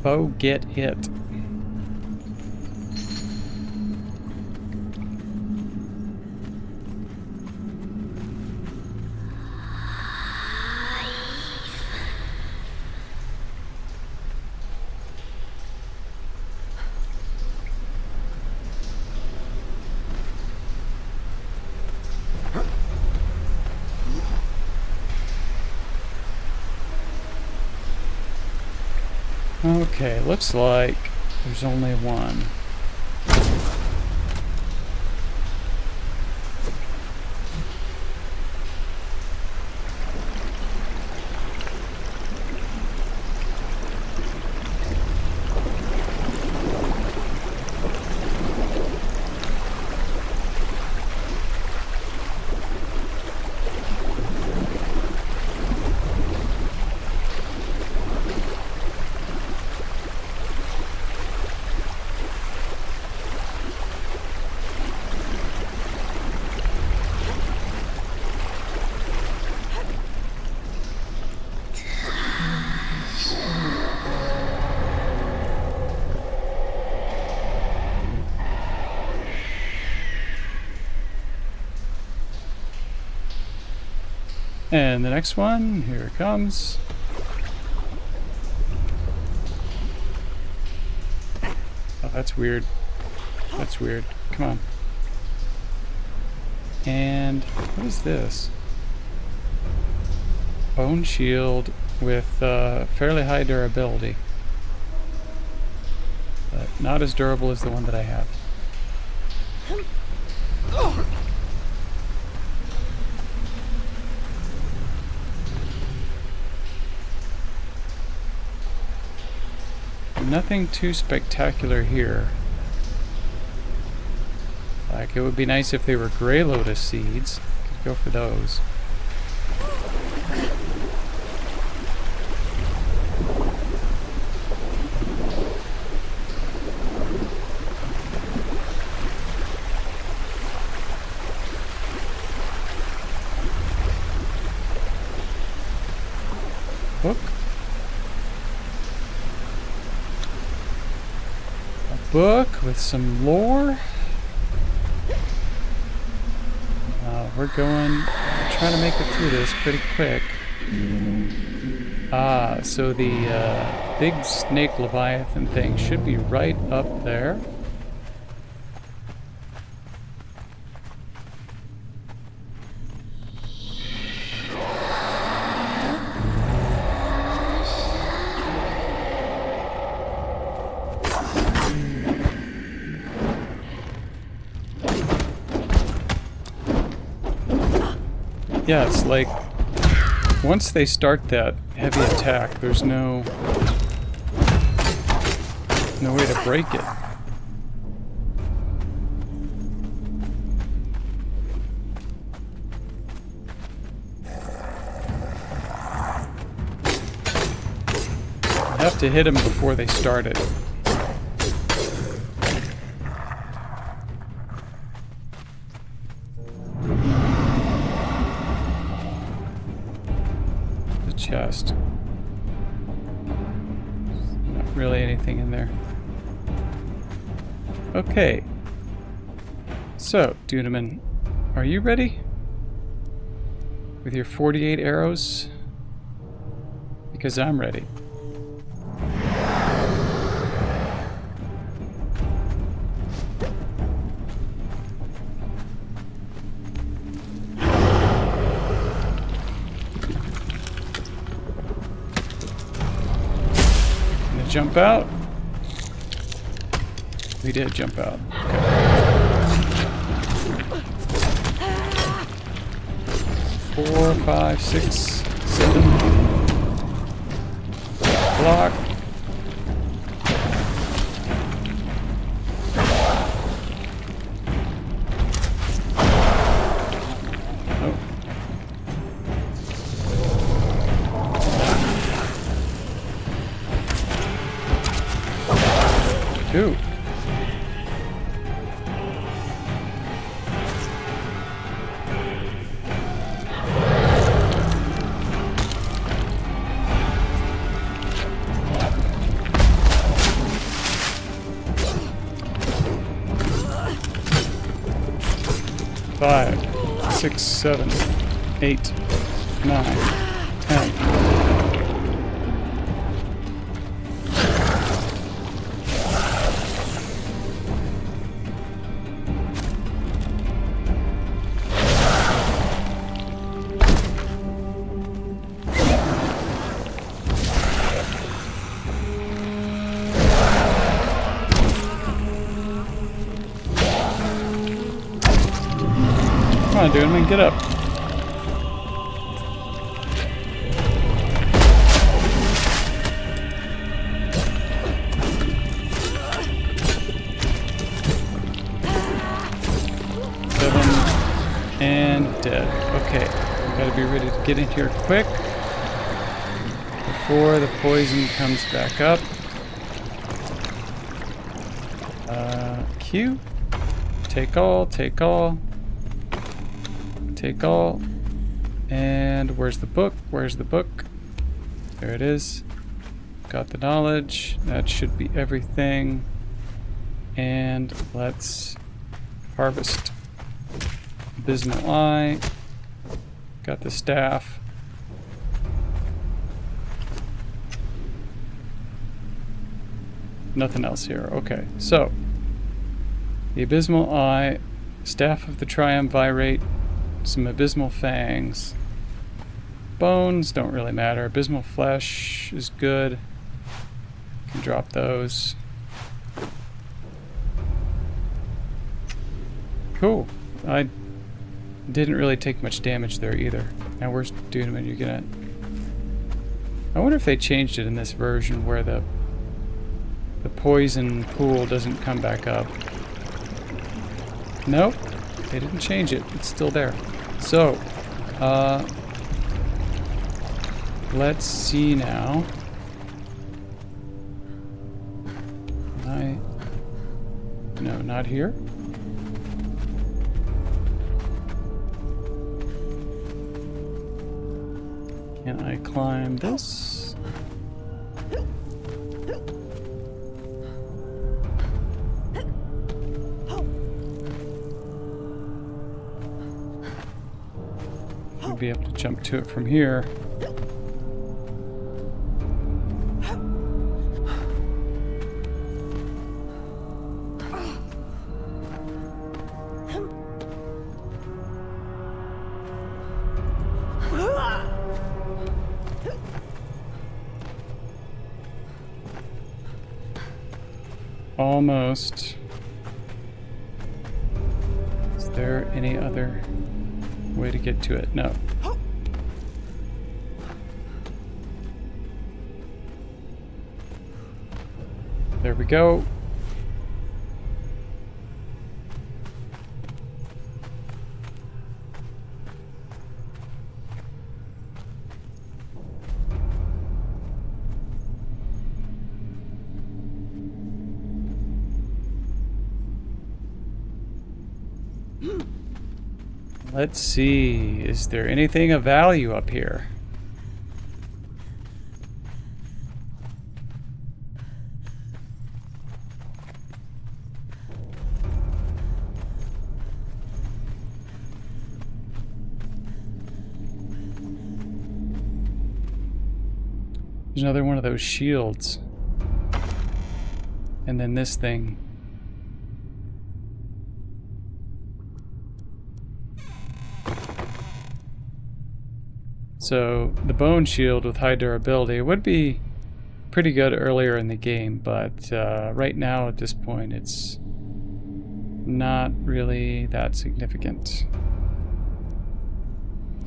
Forget it. Okay, looks like there's only one. And the next one, here it comes. Oh, that's weird. That's weird. Come on. And what is this? Bone shield with fairly high durability. But not as durable as the one that I have. Nothing too spectacular here. Like, it would be nice if they were gray lotus seeds. Could go for those. Book. Book with some lore. We're trying to make it through this pretty quick. So the big snake leviathan thing should be right up there. Yeah, it's like once they start that heavy attack, there's no way to break it. You have to hit them before they start it. chest. Not really anything in there. Okay. So, Duneman, are you ready? With your 48 arrows? Because I'm ready. Gonna jump out? We did jump out. Okay. 4, 5, 6, 7. Block. Oh. Two. Five, 6, 7, 8, 9, 10. Come on, dude, man, get up. Seven and dead. Okay, gotta be ready to get in here quick before the poison comes back up. Q. Take all, take all. Take all. And where's the book? Where's the book? There it is. Got the knowledge. That should be everything. And let's harvest. Abysmal Eye. Got the staff. Nothing else here. Okay, so the Abysmal Eye, Staff of the Triumvirate, some Abysmal Fangs. Bones don't really matter. Abysmal Flesh is good. Can drop those. Cool. I didn't really take much damage there either. Now where's Duneman? You're gonna... I wonder if they changed it in this version where the poison pool doesn't come back up. Nope, they didn't change it. It's still there. So, let's see now. No, not here. Can I climb this? I'd be able to jump to it from here. Almost. Is there any other way to get to it? No. There we go. Let's see, is there anything of value up here? There's another one of those shields. And then this thing. So the bone shield with high durability would be pretty good earlier in the game, but right now at this point it's not really that significant.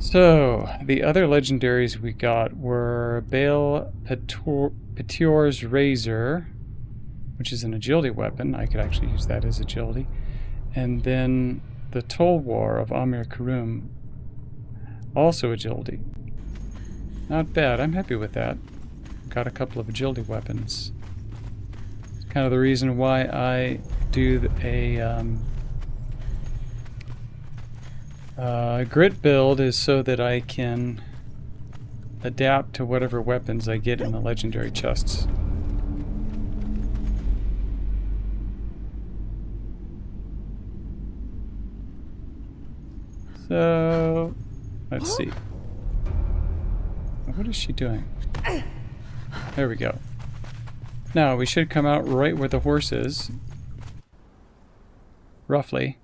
So the other legendaries we got were Baal Petor's Razor, which is an agility weapon. I could actually use that as agility. And then the Tulwar of Amir Karum, also agility. Not bad, I'm happy with that. Got a couple of agility weapons. It's kind of the reason why I do a grit build, is so that I can adapt to whatever weapons I get in the legendary chests. So, let's see. What is she doing? There we go. Now, we should come out right where the horse is. Roughly.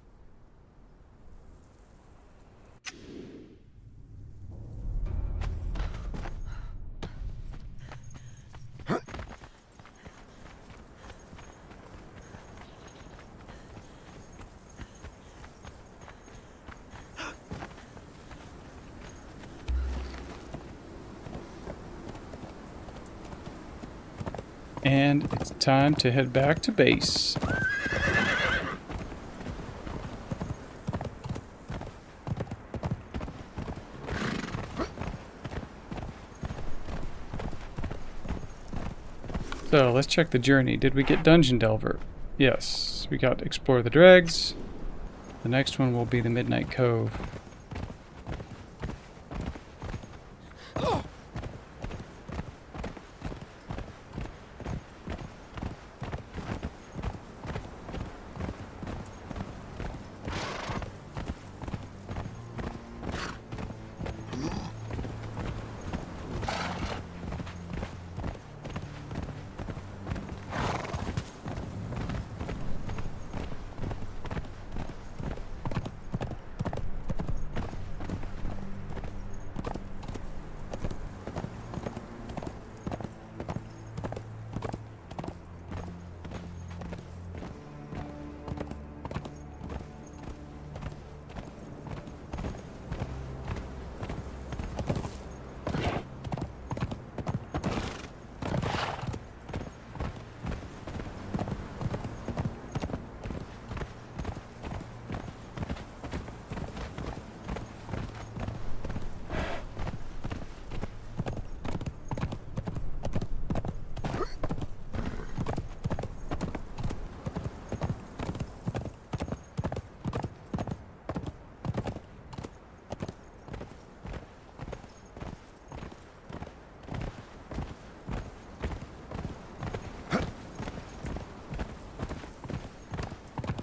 And it's time to head back to base. So let's check the journey. Did we get Dungeon Delver? Yes, we got Explore the Dregs. The next one will be the Midnight Cove.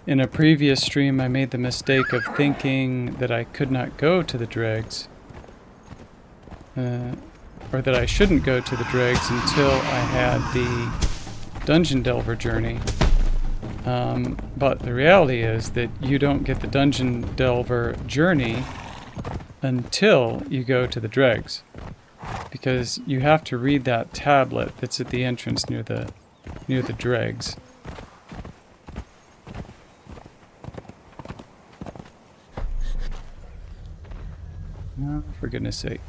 In a previous stream, I made the mistake of thinking that I could not go to the dregs. Or that I shouldn't go to the dregs until I had the Dungeon Delver journey. But the reality is that you don't get the Dungeon Delver journey until you go to the dregs. Because you have to read that tablet that's at the entrance near the dregs. Oh, for goodness sake.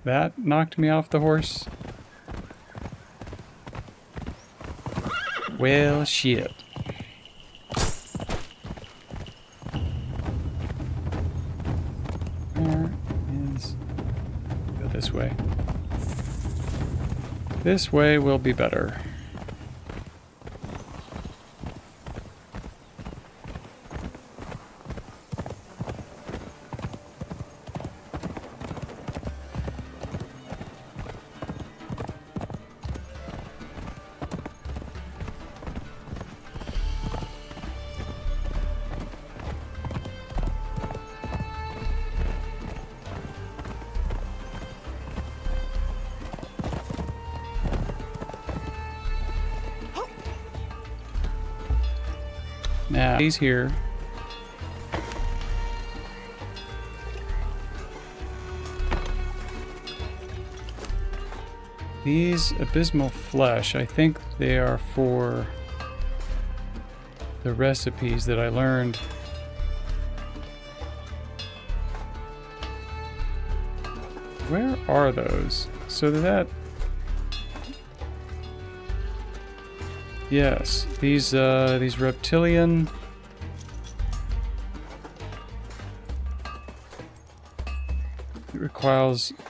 That knocked me off the horse? Well, shit. Where is... Go this way. This way will be better. Now, he's here. These abysmal flesh, I think they are for the recipes that I learned. Where are those? So that... Yes, these reptilian... It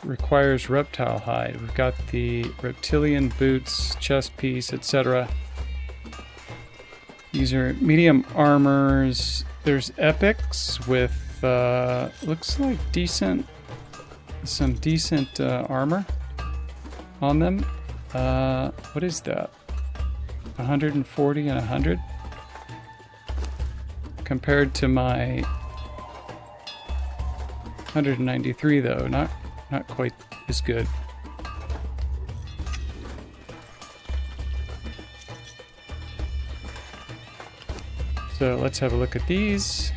requires reptile hide. We've got the reptilian boots, chest piece, etc. These are medium armors. There's epics with looks like some decent armor on them. What is that? 140 and 100 compared to my 193 though, not quite as good. So let's have a look at these.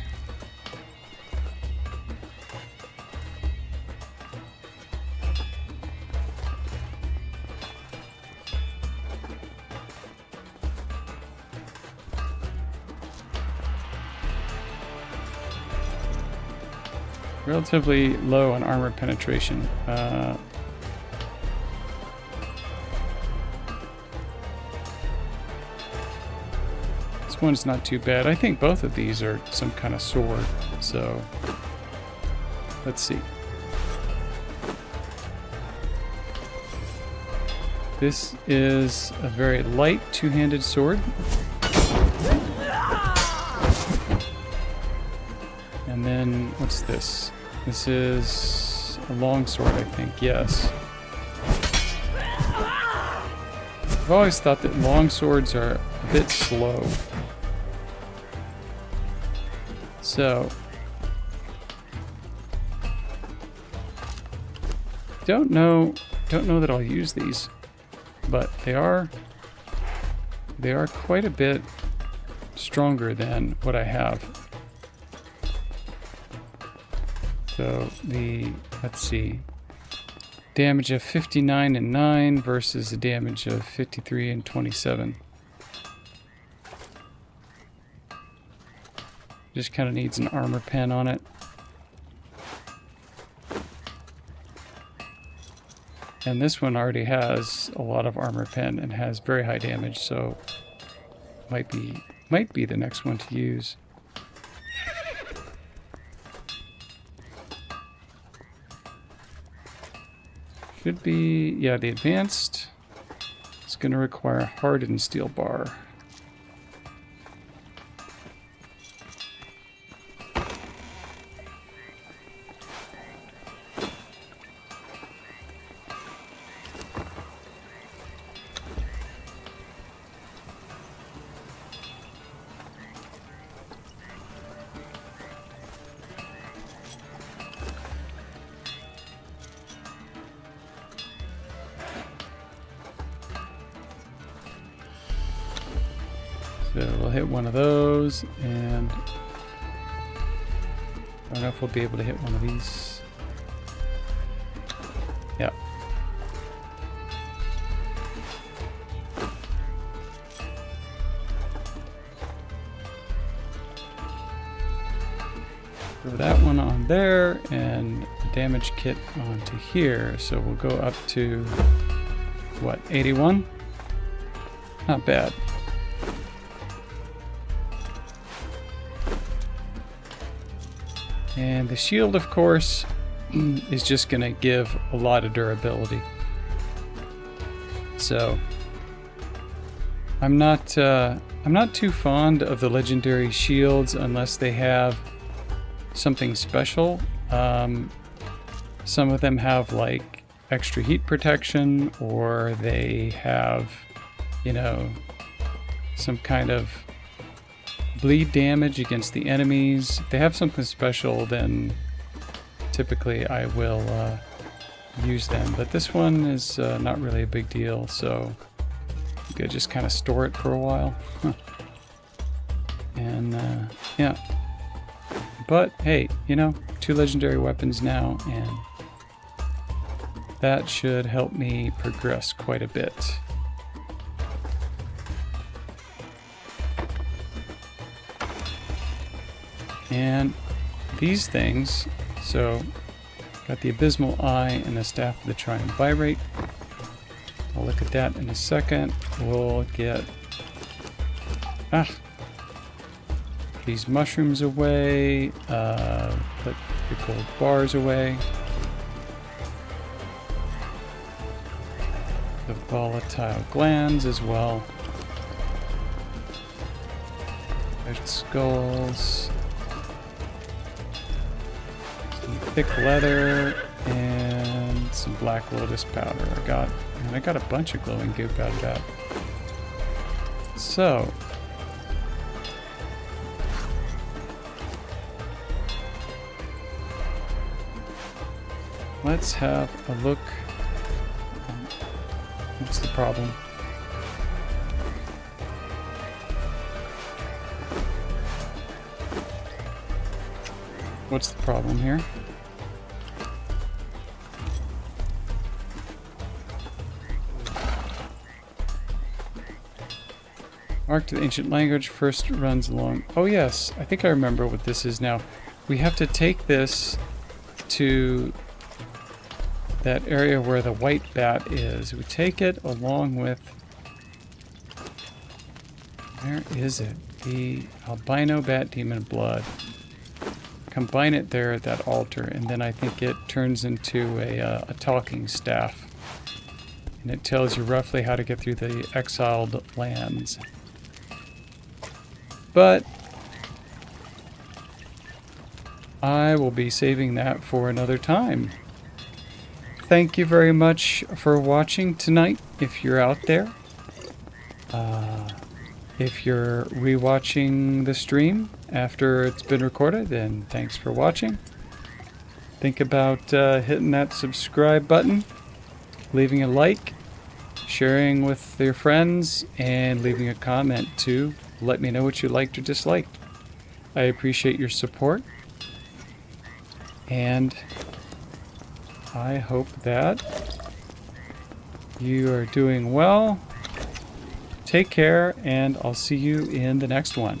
Relatively low on armor penetration. This one's not too bad. I think both of these are some kind of sword, so let's see. This is a very light two-handed sword. And then, what's this? This is a long sword, I think, yes. I've always thought that long swords are a bit slow. So, don't know that I'll use these, but they are quite a bit stronger than what I have. So let's see, damage of 59 and 9 versus a damage of 53 and 27. Just kind of needs an armor pen on it. And this one already has a lot of armor pen and has very high damage, so might be the next one to use. Should be, yeah, the advanced is going to require hardened steel bar. So we'll hit one of those, and I don't know if we'll be able to hit one of these. Yeah. Throw that one on there, and the damage kit onto here. So we'll go up to, what, 81? Not bad. And the shield, of course, is just going to give a lot of durability. So I'm not too fond of the legendary shields unless they have something special. Some of them have like extra heat protection, or they have, you know, some kind of bleed damage against the enemies. If they have something special, then typically I will use them. But this one is not really a big deal, so you could just kind of store it for a while. And, yeah. But, hey, you know, 2 legendary weapons now, and that should help me progress quite a bit. And these things, so got the Abysmal Eye and the Staff of the Triumvirate. I'll look at that in a second. We'll get these mushrooms away, put the gold bars away, the volatile glands as well, red skulls, some thick leather, and some black lotus powder. I got a bunch of glowing goop out of that. So let's have a look. What's the problem? What's the problem here? Mark to the ancient language first runs along. Oh yes, I think I remember what this is now. We have to take this to that area where the white bat is. We take it along with... Where is it? The albino bat demon blood. Combine it there at that altar, and then I think it turns into a talking staff. And it tells you roughly how to get through the exiled lands. But I will be saving that for another time. Thank you very much for watching tonight, if you're out there. If you're rewatching the stream after it's been recorded, then thanks for watching. Think about hitting that subscribe button, leaving a like, sharing with your friends, and leaving a comment to let me know what you liked or disliked. I appreciate your support, and I hope that you are doing well. Take care, and I'll see you in the next one.